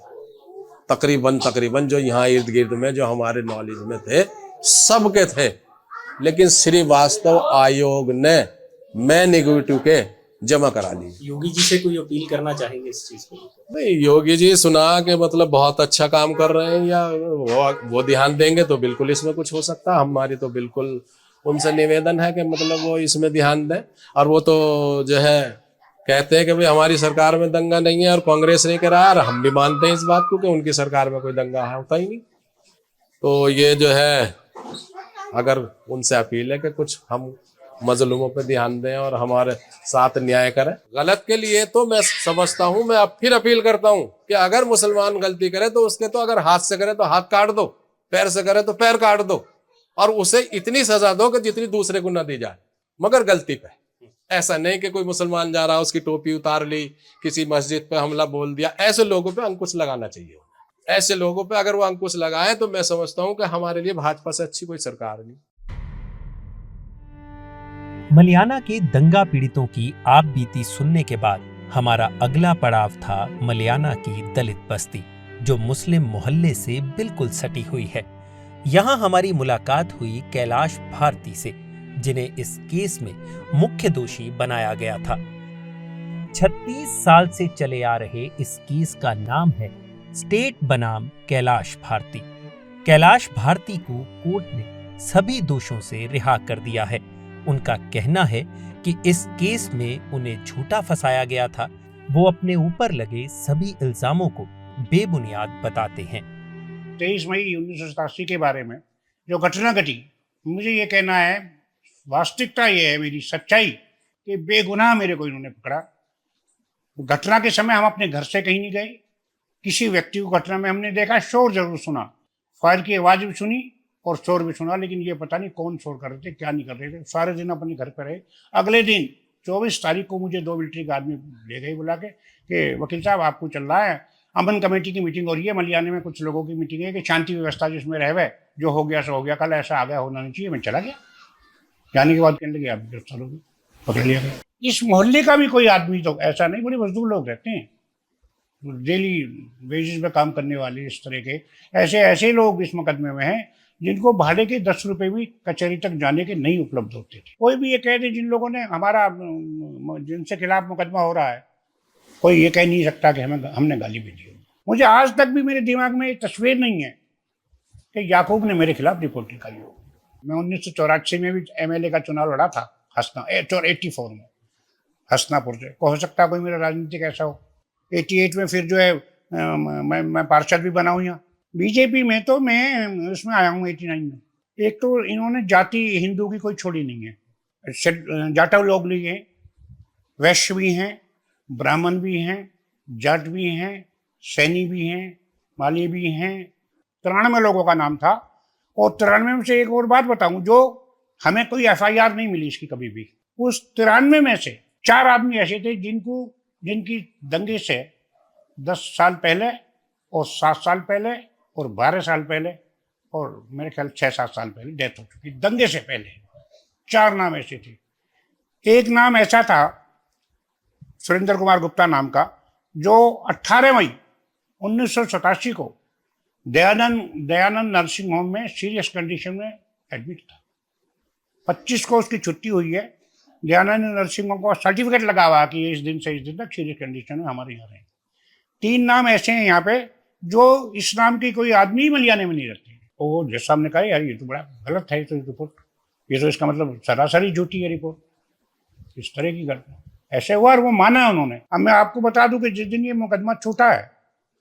तकरीबन जो यहाँ इर्द गिर्द में जो हमारे नॉलेज में थे सबके थे। लेकिन श्रीवास्तव आयोग ने मैं नेगेटिव के जमा करा ली। योगी जी से कोई अपील करना चाहेंगे इस चीज को? नहीं, योगी जी सुना के मतलब बहुत अच्छा काम कर रहे हैं या वो ध्यान देंगे तो बिल्कुल इसमें कुछ हो सकता है। हमारी तो बिल्कुल उनसे निवेदन है कि मतलब वो इसमें ध्यान दें। और वो तो जो है कहते हैं कि भाई हमारी सरकार में दंगा नहीं है और कांग्रेस नहीं कराया, और हम भी मानते हैं इस बात को कि उनकी सरकार में कोई दंगा होता ही नहीं। तो ये जो है अगर उनसे अपील है कि कुछ हम मजलूमों पे ध्यान दें और हमारे साथ न्याय करें। गलत के लिए तो मैं समझता हूं, मैं अब फिर अपील करता हूं कि अगर मुसलमान गलती करे तो उसके तो अगर हाथ से करे तो हाथ काट दो, पैर से करे तो पैर काट दो, और उसे इतनी सजा दो कि जितनी दूसरे को ना दी जाए, मगर गलती पे। ऐसा नहीं कि कोई मुसलमान जा रहा उसकी टोपी उतार ली, किसी मस्जिद पे हमला बोल दिया। ऐसे लोगों पे अंकुश लगाना चाहिए। ऐसे लोगों पे अगर वो अंकुश लगाए तो मैं समझता हूं कि हमारे लिए भाजपा से अच्छी कोई सरकार नहीं। मलियाना के दंगा पीड़ितों की आप बीती सुनने के बाद हमारा अगला पड़ाव था मलियाना की दलित बस्ती, जो मुस्लिम मोहल्ले से बिल्कुल सटी हुई है। यहाँ हमारी मुलाकात हुई कैलाश भारती से, जिन्हें इस केस में मुख्य दोषी बनाया गया था। 36 साल से चले आ रहे इस केस का नाम है स्टेट बनाम कैलाश भारती। कैलाश भारती को कोर्ट ने सभी दोषों से रिहा कर दिया है। उनका कहना है कि इस केस में उन्हें झूठा फंसाया गया था। वो अपने ऊपर लगे सभी इल्जामों को बेबुनियाद बताते हैं। 23 मई 1987 के बारे में जो घटना घटी, मुझे ये कहना है, वास्तविकता ये है मेरी सच्चाई, कि बेगुनाह मेरे को इन्होंने पकड़ा। घटना के समय हम अपने घर से कहीं नहीं गए, किसी व्यक्ति को घटना में हमने देखा, शोर जरूर सुना, फायर की आवाज भी सुनी और शोर भी सुना, लेकिन ये पता नहीं कौन शोर कर रहे थे, क्या नहीं कर रहे थे। सारे दिन अपने घर पर रहे। अगले दिन 24 तारीख को मुझे 2 मिलिट्री का आदमी ले गए बुला के कि वकील साहब आपको चल रहा है, अमन कमेटी की मीटिंग हो रही है, मलियाने में कुछ लोगों की मीटिंग है कि शांति व्यवस्था जिसमें रहे, जो हो गया सो हो गया, कल ऐसा आ गया, होना नहीं चाहिए। मैं चला गया। जाने के बाद कहने लगे आप गिरफ्तार हो गए, पकड़ लिया गया। इस मोहल्ले का भी कोई आदमी तो ऐसा नहीं, बड़े मजदूर लोग रहते हैं, डेली वेजेस पे काम करने वाले, इस तरह के ऐसे लोग इस मुकदमे में हैं जिनको भाड़े के 10 रुपए भी कचहरी तक जाने के नहीं उपलब्ध होते थे। कोई भी ये कह दे, जिन लोगों ने हमारा, जिनसे खिलाफ मुकदमा हो रहा है, कोई ये कह नहीं सकता कि हमने गाली भी दी। मुझे आज तक भी मेरे दिमाग में एक तस्वीर नहीं है कि याकूब ने मेरे खिलाफ रिपोर्ट निकाली हो। मैं 1984 में भी MLA का चुनाव लड़ा था, 84 में हसनापुर से। हो सकता है कोई मेरा राजनीतिक ऐसा हो। 88 में फिर जो है मैं पार्षद भी बना हूँ यहाँ। बीजेपी में तो मैं उसमें आया हूँ 89 में। एक तो इन्होंने जाति हिंदू की कोई छोड़ी नहीं है। जाटव लोग भी हैं, वैश्य भी हैं, ब्राह्मण भी हैं, जाट भी हैं, सैनी भी हैं, माली भी हैं। 93 लोगों का नाम था। और 93 में से एक और बात बताऊं, जो हमें कोई FIR नहीं मिली इसकी कभी भी। उस 93 में से 4 आदमी ऐसे थे जिनकी दंगे से 10 साल पहले और 7 साल पहले और 12 साल पहले और मेरे ख्याल 6-7 साल पहले डेथ हो चुकी। दंगे से पहले 4 नाम ऐसे थे। एक नाम ऐसा था सुरेंद्र कुमार गुप्ता नाम का, जो 18 मई 1987 को दयानंद नर्सिंग होम में सीरियस कंडीशन में एडमिट था। 25 को उसकी छुट्टी हुई है। दयानंद नर्सिंग होम को सर्टिफिकेट लगा हुआ कि इस दिन से इस दिन तक सीरियस कंडीशन में हमारे यहाँ रहे। 3 नाम ऐसे हैं यहाँ पे जो इस नाम की कोई आदमी मलियाने में नहीं रहते। वो जज साहब ने कहा यार ये तो बड़ा गलत है, तो रिपोर्ट, ये तो इसका मतलब सरासरी झूठी है रिपोर्ट। इस तरह की घटना ऐसे हुआ और वो माना है उन्होंने। अब मैं आपको बता दूं कि जिस दिन ये मुकदमा छूटा है,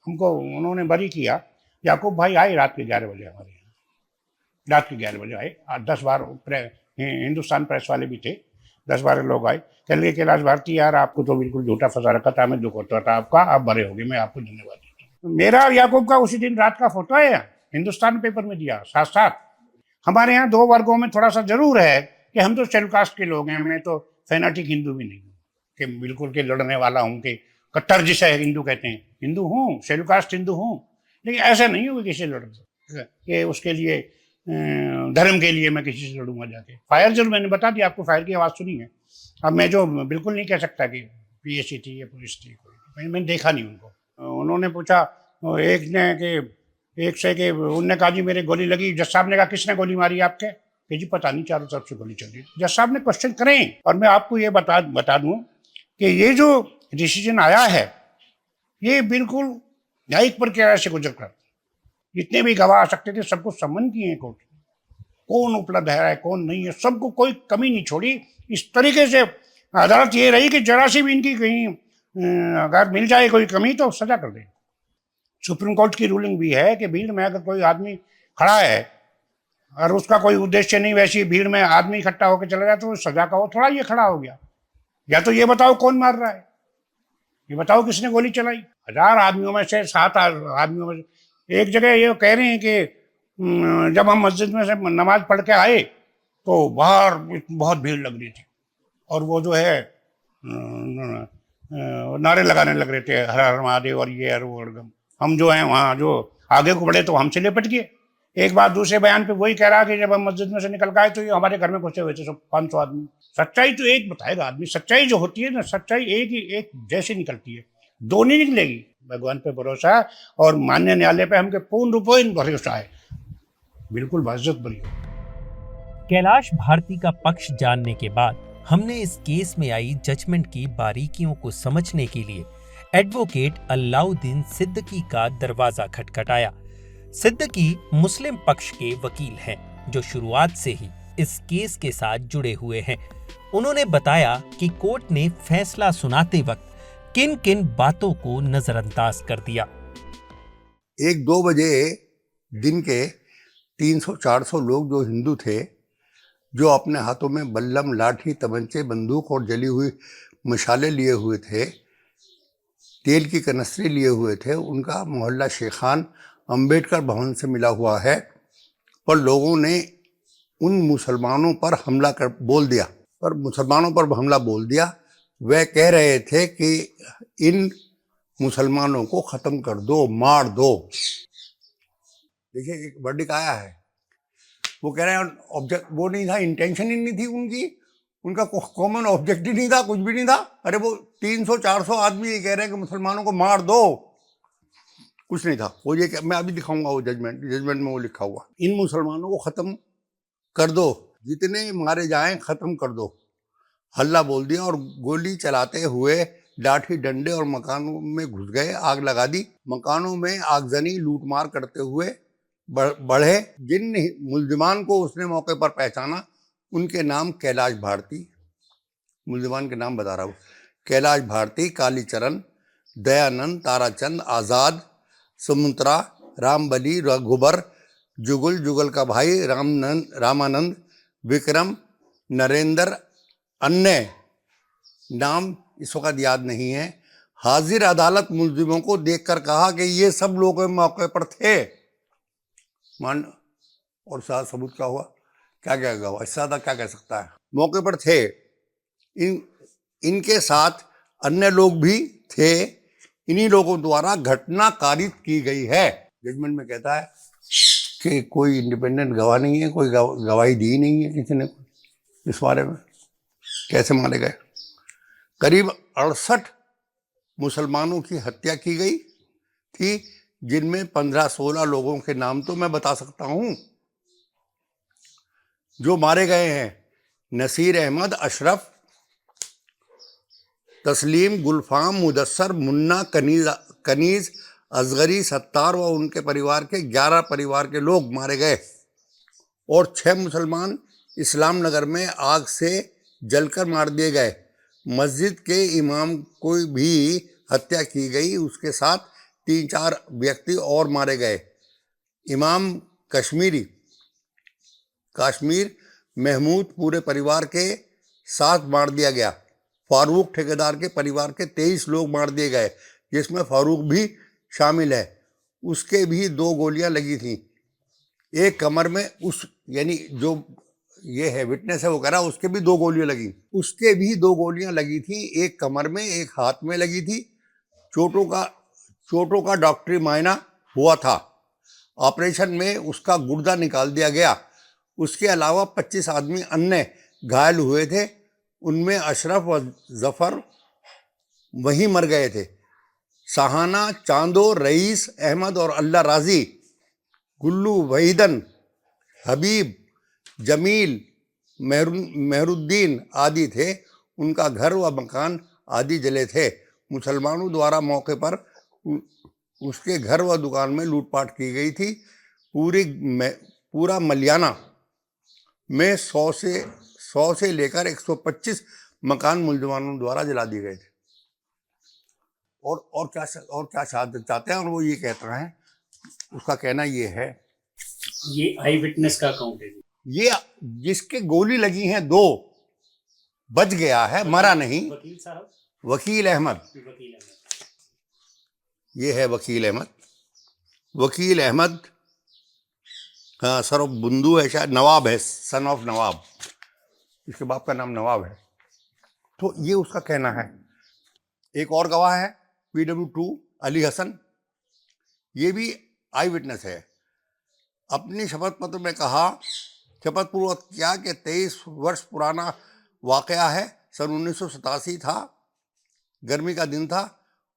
हमको उन्होंने बरी किया। याकूब भाई आए रात के 11 बजे हमारे यहाँ, रात के 11 बजे आए। 10-12 हिंदुस्तान प्रेस वाले भी थे, 10-12 लोग आए। कह लगे कैलाश भारती यार आपको तो बिल्कुल झूठा फंसा रखा था, हमें दुख होता था आपका, आप भरे हो गए, मैं आपको धन्यवाद देता हूँ। मेरा और याकूब का उसी दिन रात का फोटो है, हिंदुस्तान पेपर में दिया साथ साथ। हमारे यहाँ 2 वर्गों में थोड़ा सा जरूर है कि हम तो शेड्यूल कास्ट के लोग हैं। मैं तो फैनाटिक हिंदू भी नहीं हूँ कि बिल्कुल के लड़ने वाला हूँ कि कट्टर जिसे हिंदू कहते हैं। हिंदू हूँ, शेड्यूल कास्ट हिंदू हूँ, लेकिन ऐसा नहीं हो कि किसी लड़ कि उसके लिए धर्म के लिए मैं किसी से लड़ूंगा जाके। फायर जरूर मैंने बता दिया आपको, फायर की आवाज़ सुनी है। अब मैं जो बिल्कुल नहीं कह सकता कि PSC थी या पुलिस थी, मैंने देखा नहीं उनको। उन्होंने पूछा एक से कि उनने कहा जी मेरे गोली लगी। जज साहब ने कहा किसने गोली मारी आपके? कि जी पता नहीं, चारों तरफ से गोली चल रही। जज साहब ने क्वेश्चन करें। और मैं आपको ये बता दूं कि ये जो डिसीजन आया है ये बिल्कुल न्यायिक प्रक्रिया से गुजर कर, जितने भी गवाह आ सकते थे सबको सम्मन किए हैं कोर्ट। कौन उपलब्ध है कौन नहीं है, सबको कोई कमी नहीं छोड़ी। इस तरीके से अदालत ये रही कि जरा सी भी इनकी कहीं अगर मिल जाए कोई कमी तो सजा कर दे। सुप्रीम कोर्ट की रूलिंग भी है कि भीड़ में अगर कोई आदमी खड़ा है और उसका कोई उद्देश्य नहीं, वैसी भीड़ में आदमी इकट्ठा होकर चला जाए तो सजा का हो थोड़ा ये खड़ा हो गया। या तो ये बताओ कौन मार रहा है, ये बताओ किसने गोली चलाई। 1000 आदमियों में से 7 आदमियों में से एक जगह ये कह रहे हैं कि जब हम मस्जिद में से नमाज पढ़ के आए तो बाहर बहुत भीड़ लग रही थी और वो जो है नारे लगाने लग रहे थे, हर हर महादेव और ये हर वो हरदम। हम जो हैं वहाँ जो आगे को बढ़े तो हमसे लिपट गए। एक बार दूसरे बयान पे वही कह रहा कि जब हम मस्जिद में से निकल गए तो ये हमारे घर में घुसे हुए थे सब 500 आदमी। सच्चाई तो एक बताएगा आदमी। सच्चाई जो होती है ना, सच्चाई एक जैसे निकलती है, 2 नहीं निकलेगी। भगवान पे भरोसा है और मान्य न्यायालय पे हमके पूर्ण रूप में भरोसा है, बिल्कुल बाइज्जत बरी। कैलाश भारती का पक्ष जानने के बाद हमने इस केस में आई जजमेंट की बारीकियों को समझने के लिए एडवोकेट अलाउद्दीन सिद्दीकी का दरवाजा खटखटाया। सिद्दीकी मुस्लिम पक्ष के वकील हैं जो शुरुआत से ही इस केस के साथ जुड़े हुए हैं। उन्होंने बताया कि कोर्ट ने फैसला सुनाते वक्त किन किन बातों को नजरअंदाज कर दिया। 1-2 बजे दिन के 300-400 लोग जो हिंदू थे, जो अपने हाथों में बल्लम, लाठी, तमंचे, बंदूक और जली हुई मशाले लिए हुए थे, तेल की कनस्त्री लिए हुए थे, उनका मोहल्ला शेखान अंबेडकर भवन से मिला हुआ है, पर लोगों ने उन मुसलमानों पर हमला बोल दिया। वह कह रहे थे कि इन मुसलमानों को खत्म कर दो, मार दो। देखिए एक वर्डिक आया है, वो कह रहे हैं ऑब्जेक्ट वो नहीं था, इंटेंशन ही नहीं थी उनकी, उनका कॉमन ऑब्जेक्ट ही नहीं था, कुछ भी नहीं था। अरे वो 300-400 आदमी ये कह रहे हैं कि मुसलमानों को मार दो, कुछ नहीं था। वो ये मैं अभी दिखाऊंगा, वो जजमेंट में वो लिखा हुआ, इन मुसलमानों को खत्म कर दो, जितने मारे जाएं खत्म कर दो। हल्ला बोल दिया और गोली चलाते हुए लाठी डंडे और मकानों में घुस गए, आग लगा दी। मकानों में आगजनी लूटमार करते हुए बढ़े। जिन मुल्जिमान को उसने मौके पर पहचाना उनके नाम कैलाश भारती, मुल्जिमान के नाम बता रहा हूँ, कैलाश भारती, कालीचरण, दयानंद, ताराचंद, आज़ाद, सुमंत्रा, रामबली, रघुबर, जुगल का भाई रामानंद, विक्रम, नरेंद्र, अन्य नाम इस वक्त याद नहीं है। हाजिर अदालत मुल्जिमों को देखकर कहा कि ये सब लोग मौके पर थे। मान और साथ सबूत क्या हुआ, क्या हुआ, इससे ज़्यादा क्या कह सकता है। मौके पर थे, इनके साथ अन्य लोग भी थे। इन्हीं लोगों द्वारा घटना कारित की गई है। जजमेंट में कहता है कि कोई इंडिपेंडेंट गवाह नहीं है, कोई गवाही दी नहीं है किसी ने इस बारे में कैसे मारे गए। करीब 68 मुसलमानों की हत्या की गई थी, जिनमें 15-16 लोगों के नाम तो मैं बता सकता हूं जो मारे गए हैं। नसीर अहमद, अशरफ, तस्लीम, गुलफाम, मुदस्सर, मुन्ना, कनीज, असगरी, सत्तार व उनके परिवार के 11 परिवार के लोग मारे गए और 6 मुसलमान इस्लाम नगर में आग से जलकर मार दिए गए। मस्जिद के इमाम को भी हत्या की गई, उसके साथ 3-4 व्यक्ति और मारे गए। इमाम काश्मीर महमूद पूरे परिवार के साथ मार दिया गया। फारूक ठेकेदार के परिवार के 23 लोग मार दिए गए, जिसमें फारूक भी शामिल है। उसके भी 2 गोलियां लगी थी, एक कमर में, यानी जो ये है विटनेस है वो कह रहा उसके भी 2 गोलियां लगी, उसके भी 2 गोलियां लगी थी, एक कमर में एक हाथ में लगी थी। चोटों का डॉक्टरी मायना हुआ था। ऑपरेशन में उसका गुर्दा निकाल दिया गया। उसके अलावा 25 आदमी अन्य घायल हुए थे, उनमें अशरफ व जफर वहीं मर गए थे। सहाना, चांदो, रईस अहमद और अल्लाह राजी, गुल्लू, वहीदन, हबीब, जमील, मेहरुद्दीन आदि थे। उनका घर व मकान आदि जले थे। मुसलमानों द्वारा मौके पर उसके घर व दुकान में लूटपाट की गई थी। पूरा मलियाना में 100 से लेकर 125 मकान मुसलमानों द्वारा जला दिए गए थे। और क्या शहादत चाहते हैं, और वो ये कहता है, उसका कहना ये है, ये आई विटनेस का अकाउंट है। ये जिसके गोली लगी हैं 2 बच गया है, मरा नहीं। वकील साहब, वकील अहमद, ये है वकील अहमद, हाँ, सर ऑफ बुंदू है शायद, नवाब है, सन ऑफ नवाब, इसके बाप का नाम नवाब है। तो ये उसका कहना है। एक और गवाह है PW2 अली हसन, ये भी आई विटनेस है। अपनी शपथ पत्र में कहा, शपथ पूर्वक किया कि 23 वर्ष पुराना वाकया है। सन 1987 था, गर्मी का दिन था।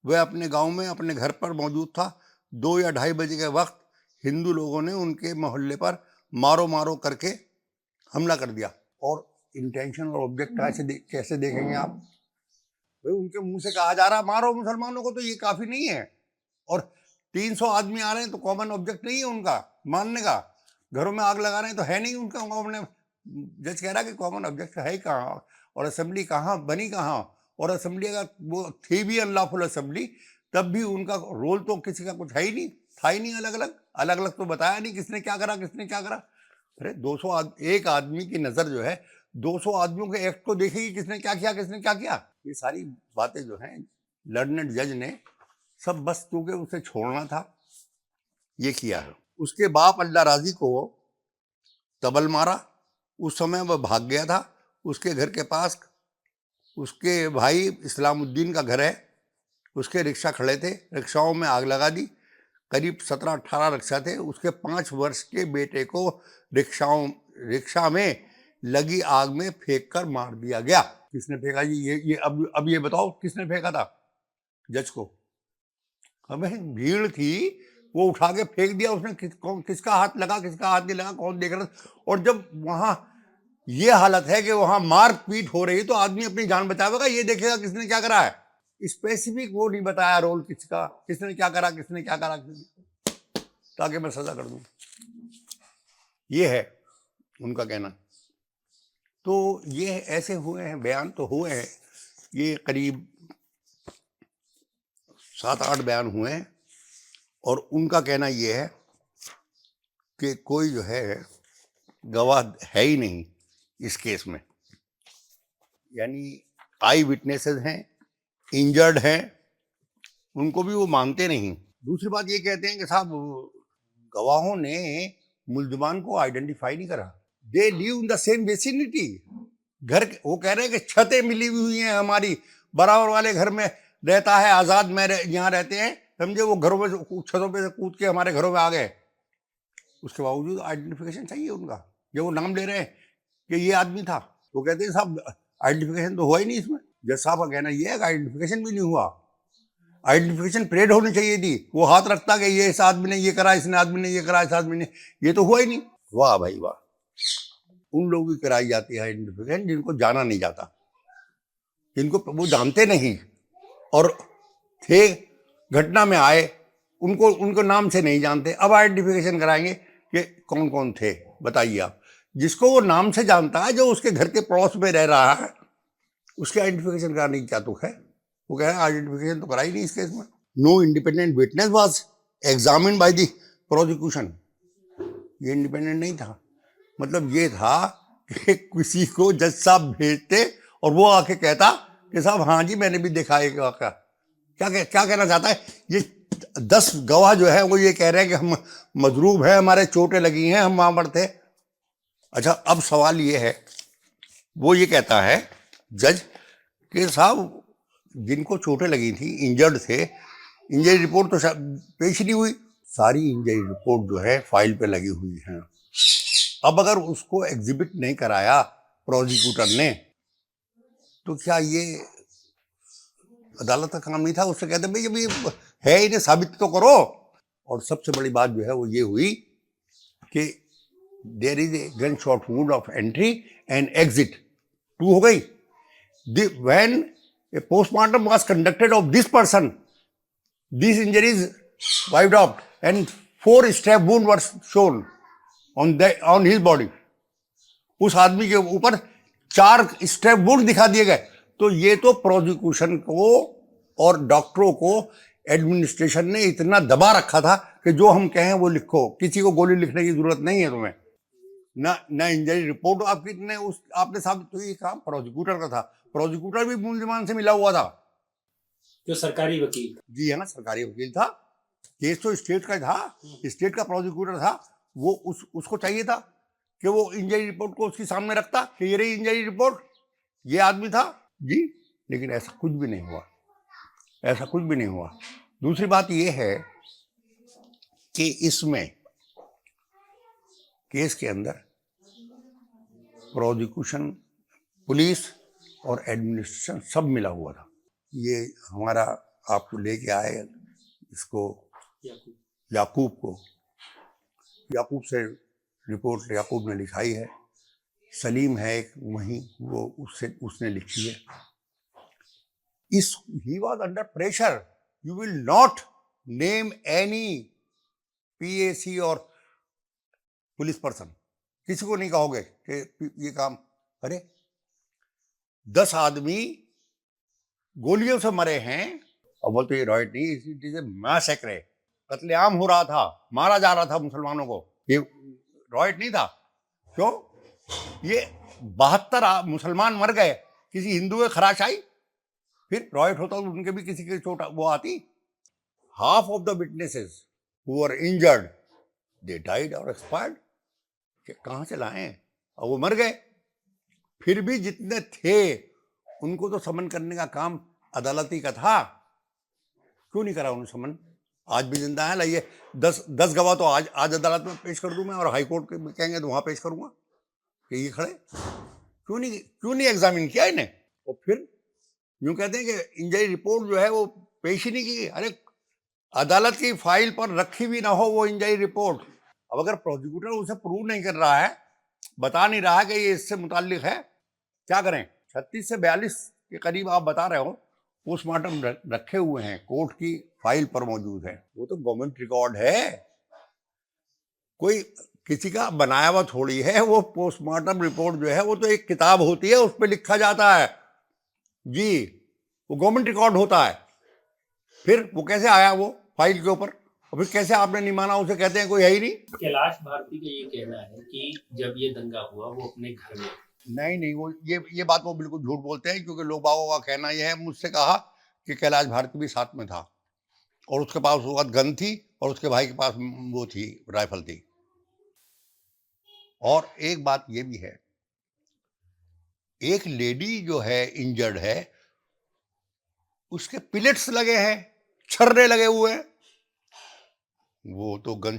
वह अपने गांव में अपने घर पर मौजूद था। 2 या 2:30 बजे के वक्त हिंदू लोगों ने उनके मोहल्ले पर मारो करके हमला कर दिया। और इंटेंशन और ऑब्जेक्ट कैसे देखेंगे आप भाई? उनके मुंह से कहा जा रहा मारो मुसलमानों को, तो ये काफी नहीं है। और 300 आदमी आ रहे हैं तो कॉमन ऑब्जेक्ट नहीं है उनका मानने का। घरों में आग लगा रहे हैं तो है नहीं उनका। उन्होंने जज कह रहा कि कॉमन ऑब्जेक्ट है ही कहाँ, और असेंबली कहाँ बनी कहाँ, और असेंबली अगर वो थी भी अनलॉफुल असेंबली, तब भी उनका रोल तो किसी का कुछ है ही नहीं, था ही नहीं। अलग अलग तो बताया नहीं किसने क्या करा। अरे 1 आदमी की नज़र जो है 200 आदमियों के एक्ट को देखेगी, किसने क्या किया। ये सारी बातें जो हैं लर्नेड जज ने सब बस क्योंकि उसे छोड़ना था, ये किया है। उसके बाप अल्लाह राजी को तबल मारा, उस समय वह भाग गया था। उसके घर के पास उसके भाई इस्लामुद्दीन का घर है, उसके रिक्शा खड़े थे, रिक्शाओं में आग लगा दी। करीब 17-18 रिक्शा थे। उसके 5 वर्ष के बेटे को रिक्शा में लगी आग में फेंक कर मार दिया गया। किसने फेंका जी? ये अब ये बताओ किसने फेंका था? जज को। हमें भीड़ थी, वो उठा के फेंक दिया उसने। किसका हाथ लगा, किसका हाथ नहीं लगा, कौन देख रहा था? और जब वहां ये हालत है कि वहां मार पीट हो रही, तो आदमी अपनी जान बचावेगा, ये देखेगा किसने क्या करा है। स्पेसिफिक वो नहीं बताया रोल किसका, किसने क्या करा, किसने क्या करा, ताकि मैं सजा कर दूं। ये है उनका कहना। तो ये ऐसे हुए हैं, बयान तो हुए हैं, ये करीब 7-8 बयान हुए हैं। और उनका कहना ये है कि कोई जो है गवाह है ही नहीं इस केस में, यानी आई विटनेसेस हैं, इंजर्ड हैं, उनको भी वो मानते नहीं। दूसरी बात ये कहते हैं कि साहब गवाहों ने मुल्जिमान को आइडेंटिफाई नहीं करा। They live in the same vicinity. घर वो कह रहे हैं कि छतें मिली हुई हैं हमारी, बराबर वाले घर में रहता है आज़ाद, में यहाँ रहते हैं, समझे। वो घरों में छतों पे से कूद के हमारे घरों में आ गए। उसके बावजूद आइडेंटिफिकेशन चाहिए उनका। जब वो नाम ले रहे हैं कि ये आदमी था, वो कहते हैं साहब आइडेंटिफिकेशन तो हुआ ही नहीं इसमें। जज साहब का कहना ये है कि आइडेंटिफिकेशन भी नहीं हुआ। आइडेंटिफिकेशन परेड होनी चाहिए थी। वो हाथ रखता कि ये इस आदमी ने ये करा, इसने आदमी ने ये करा, इस आदमी ने, ये तो हुआ ही नहीं। वाह भाई वाह। उन लोगों की कराई जाती है आइडेंटिफिकेशन जिनको जाना नहीं जाता, जिनको वो जानते नहीं और थे, घटना में आए, उनको नाम से नहीं जानते। अब आइडेंटिफिकेशन कराएंगे कि कौन कौन थे, बताइए आप। जिसको वो नाम से जानता है, जो उसके घर के पड़ोस में रह रहा है, उसके आइडेंटिफिकेशन कराने की क्या तुक है? वो कह रहे हैं आइडेंटिफिकेशन तो कराई नहीं इस केस में। No independent witness was examined by the prosecution. ये इंडिपेंडेंट नहीं था। मतलब ये था कि किसी को जज साहब भेजते और वो आके कहता कि साहब हाँ जी मैंने भी देखा है वाक़या। क्या कहना चाहता है? ये 10 गवाह जो है वो ये कह रहे हैं कि हम मजरूब हैं, हमारे चोटें लगी हैं, हम वहां पर थे। अच्छा, अब सवाल ये है, वो ये कहता है जज कि साहब जिनको चोटें लगी थी, इंजर्ड थे, इंजरी रिपोर्ट तो पेश नहीं हुई। सारी इंजरी रिपोर्ट जो है फाइल पे लगी हुई है। अब अगर उसको एग्जिबिट नहीं कराया प्रोसिक्यूटर ने, तो क्या ये अदालत का काम नहीं था? उससे कहते भाई अभी है, इन्हें साबित तो करो। और सबसे बड़ी बात जो है वो ये हुई कि there is a gun shot wound of entry and exit. 2 हो गई। When a postmortem was conducted of this person, this injuries wiped out and 4 stab wound were shown on his body. उस आदमी के ऊपर 4 स्टैब वुंड दिखा दिए गए। तो ये तो प्रोसिक्यूशन को और डॉक्टरों को एडमिनिस्ट्रेशन ने इतना दबा रखा था कि जो हम कहें वो लिखो, किसी को गोली लिखने की जरूरत नहीं है तुम्हें। ना इंजरी रिपोर्ट आपने साबित, तो ये काम प्रोसिक्यूटर का था। प्रोसिक्यूटर भी मुल्जिमान से मिला हुआ था, जो सरकारी वकील। जी हाँ, सरकारी वकील था। केस तो स्टेट का था, स्टेट का प्रोसिक्यूटर था। वो उसको चाहिए था कि वो इंजरी रिपोर्ट को उसके सामने रखता कि ये रही इंजरी रिपोर्ट, ये आदमी था जी। लेकिन ऐसा कुछ भी नहीं हुआ, ऐसा कुछ भी नहीं हुआ। दूसरी बात ये है कि इसमें केस के अंदर प्रोसिक्यूशन, पुलिस और एडमिनिस्ट्रेशन सब मिला हुआ था। ये हमारा आपको लेके आए इसको याकूब को, याकूब से रिपोर्ट याकूब ने लिखाई है। सलीम है एक वहीं, वो उसने लिखी है। He was under pressure. You will not name any PAC और पुलिस पर्सन, किसी को नहीं कहोगे कि ये काम। अरे 10 आदमी गोलियों से मरे हैं और बोलते ये रॉयट नहीं, इट इज ए मैसेक्रे, कत्लेआम हो रहा था, मारा जा रहा था मुसलमानों को, ये रॉयट नहीं था। क्यों? ये 72 मुसलमान मर गए, किसी हिंदू के खराश आई, फिर रॉयट होता तो उनके भी किसी की चोट वो आती। half of the witnesses who were injured, they died or expired. कि कहाँ से लाए, और वो मर गए। फिर भी जितने थे उनको तो समन करने का काम अदालती का था, क्यों नहीं करा उन्होंने समन? आज भी जिंदा है। लाइए 10 गवाह तो आज अदालत में पेश कर दूं मैं, और हाई कोर्ट के कहेंगे तो वहां पेश करूंगा कि ये खड़े। क्यों नहीं एग्जामिन किया इन्हें? और फिर यूं कहते हैं कि इंजरी रिपोर्ट जो है वो पेश ही नहीं की। अरे अदालत की फाइल पर रखी भी ना हो वो इंजरी रिपोर्ट, अब अगर प्रोसिक्यूटर उसे प्रूव नहीं कर रहा है, बता नहीं रहा कि ये इससे मुताल्लिक है, क्या करें? 36 से 42 के करीब आप बता रहे हो पोस्टमार्टम रखे हुए हैं, कोर्ट की फाइल पर मौजूद है। वो तो गवर्नमेंट रिकॉर्ड है, कोई किसी का बनाया हुआ थोड़ी है। वो पोस्टमार्टम रिपोर्ट जो है वो तो एक किताब होती है, उस पर लिखा जाता है जी, वो गवर्नमेंट रिकॉर्ड होता है। फिर वो कैसे आया वो फाइल के ऊपर, और फिर कैसे आपने नहीं माना उसे? कहते हैं कोई है ही नहीं। कैलाश भारती का ये कहना है कि जब ये दंगा हुआ वो अपने घर में। नहीं, वो ये बात वो बिल्कुल झूठ बोलते हैं, क्योंकि लोग बाबा का कहना यह है, मुझसे कहा कि कैलाश भारती भी साथ में था और उसके पास वो वक्त गन थी और उसके भाई के पास वो थी, राइफल थी। और एक बात ये भी है, एक लेडी जो है इंजर्ड है, उसके पिलेट्स लगे हैं, छर्रे लगे हुए हैं, वो तो गन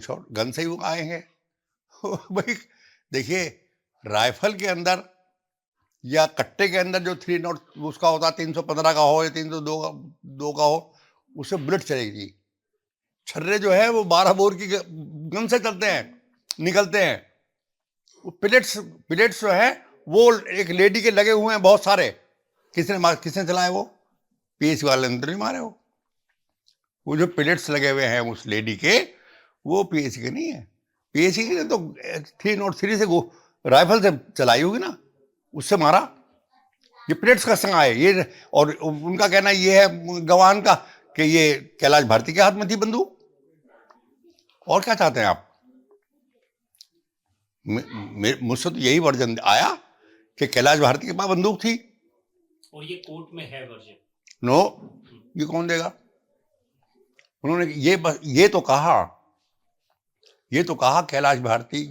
से ही वो आए हैं। भाई देखिए, राइफल के अंदर या कट्टे के अंदर जो 3 उसका होता, 315 का हो या 302 का हो, उससे बुलेट चलेगी। छर्रे जो है वो 12 बोर की गन से चलते हैं, निकलते हैं। वो पिलेट्स जो है वो एक लेडी के लगे हुए हैं बहुत सारे। किसने चलाए? वो पीएसी वाले ने तो नहीं मारे। वो जो पिलेट्स लगे हुए हैं उस लेडी के, वो पीएसी के नहीं है। पीएसी के तो 303 से राइफल से चलाई होगी ना, उससे मारा। ये पिलेट्स का संग आए ये, और उनका कहना ये है गवान का कि ये कैलाश भारती के हाथ में थी बंदूक। और क्या चाहते हैं आप? मुझसे तो यही वर्जन आया कि कैलाश भारती के पास बंदूक थी, और ये कोर्ट में है वर्जन। नो, ये कौन देगा? उन्होंने ये तो कहा कैलाश भारती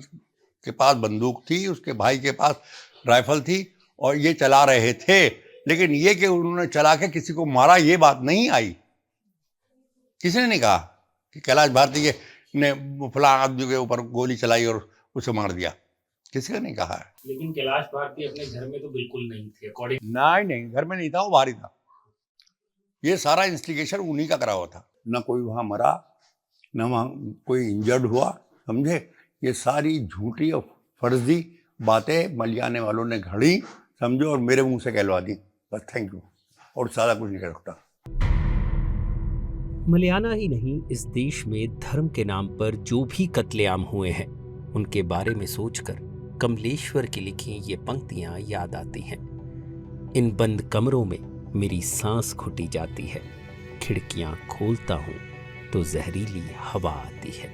के पास बंदूक थी, उसके भाई के पास राइफल थी और ये चला रहे थे। लेकिन ये कि उन्होंने चला के किसी को मारा, ये बात नहीं आई। किसी ने नहीं कहा कि कैलाश भारती ने फलां आदमी के ऊपर गोली चलाई और उसे मार दिया, किसी ने नहीं कहा है। लेकिन कैलाश भारती अपने घर में तो बिल्कुल नहीं थे, अकॉर्डिंग। नहीं, घर में नहीं था, वो बाहर ही था। ये सारा इंस्टिगेशन उन्हीं का करा हुआ था। ना कोई वहां मरा, ना वहां कोई इंजर्ड हुआ, समझे? ये सारी झूठी और फर्जी बातें मलियाने वालों ने घड़ी, समझो, और मेरे मुंह से कहलवा दी। बस थैंक यू, और सारा कुछ नहीं कर सकता। मलियाना ही नहीं, इस देश में धर्म के नाम पर जो भी कत्लेआम हुए हैं उनके बारे में सोचकर कमलेश्वर की लिखी ये पंक्तियां याद आती हैं। इन बंद कमरों में मेरी सांस घुटी जाती है, खिड़कियां खोलता हूं तो जहरीली हवा आती है।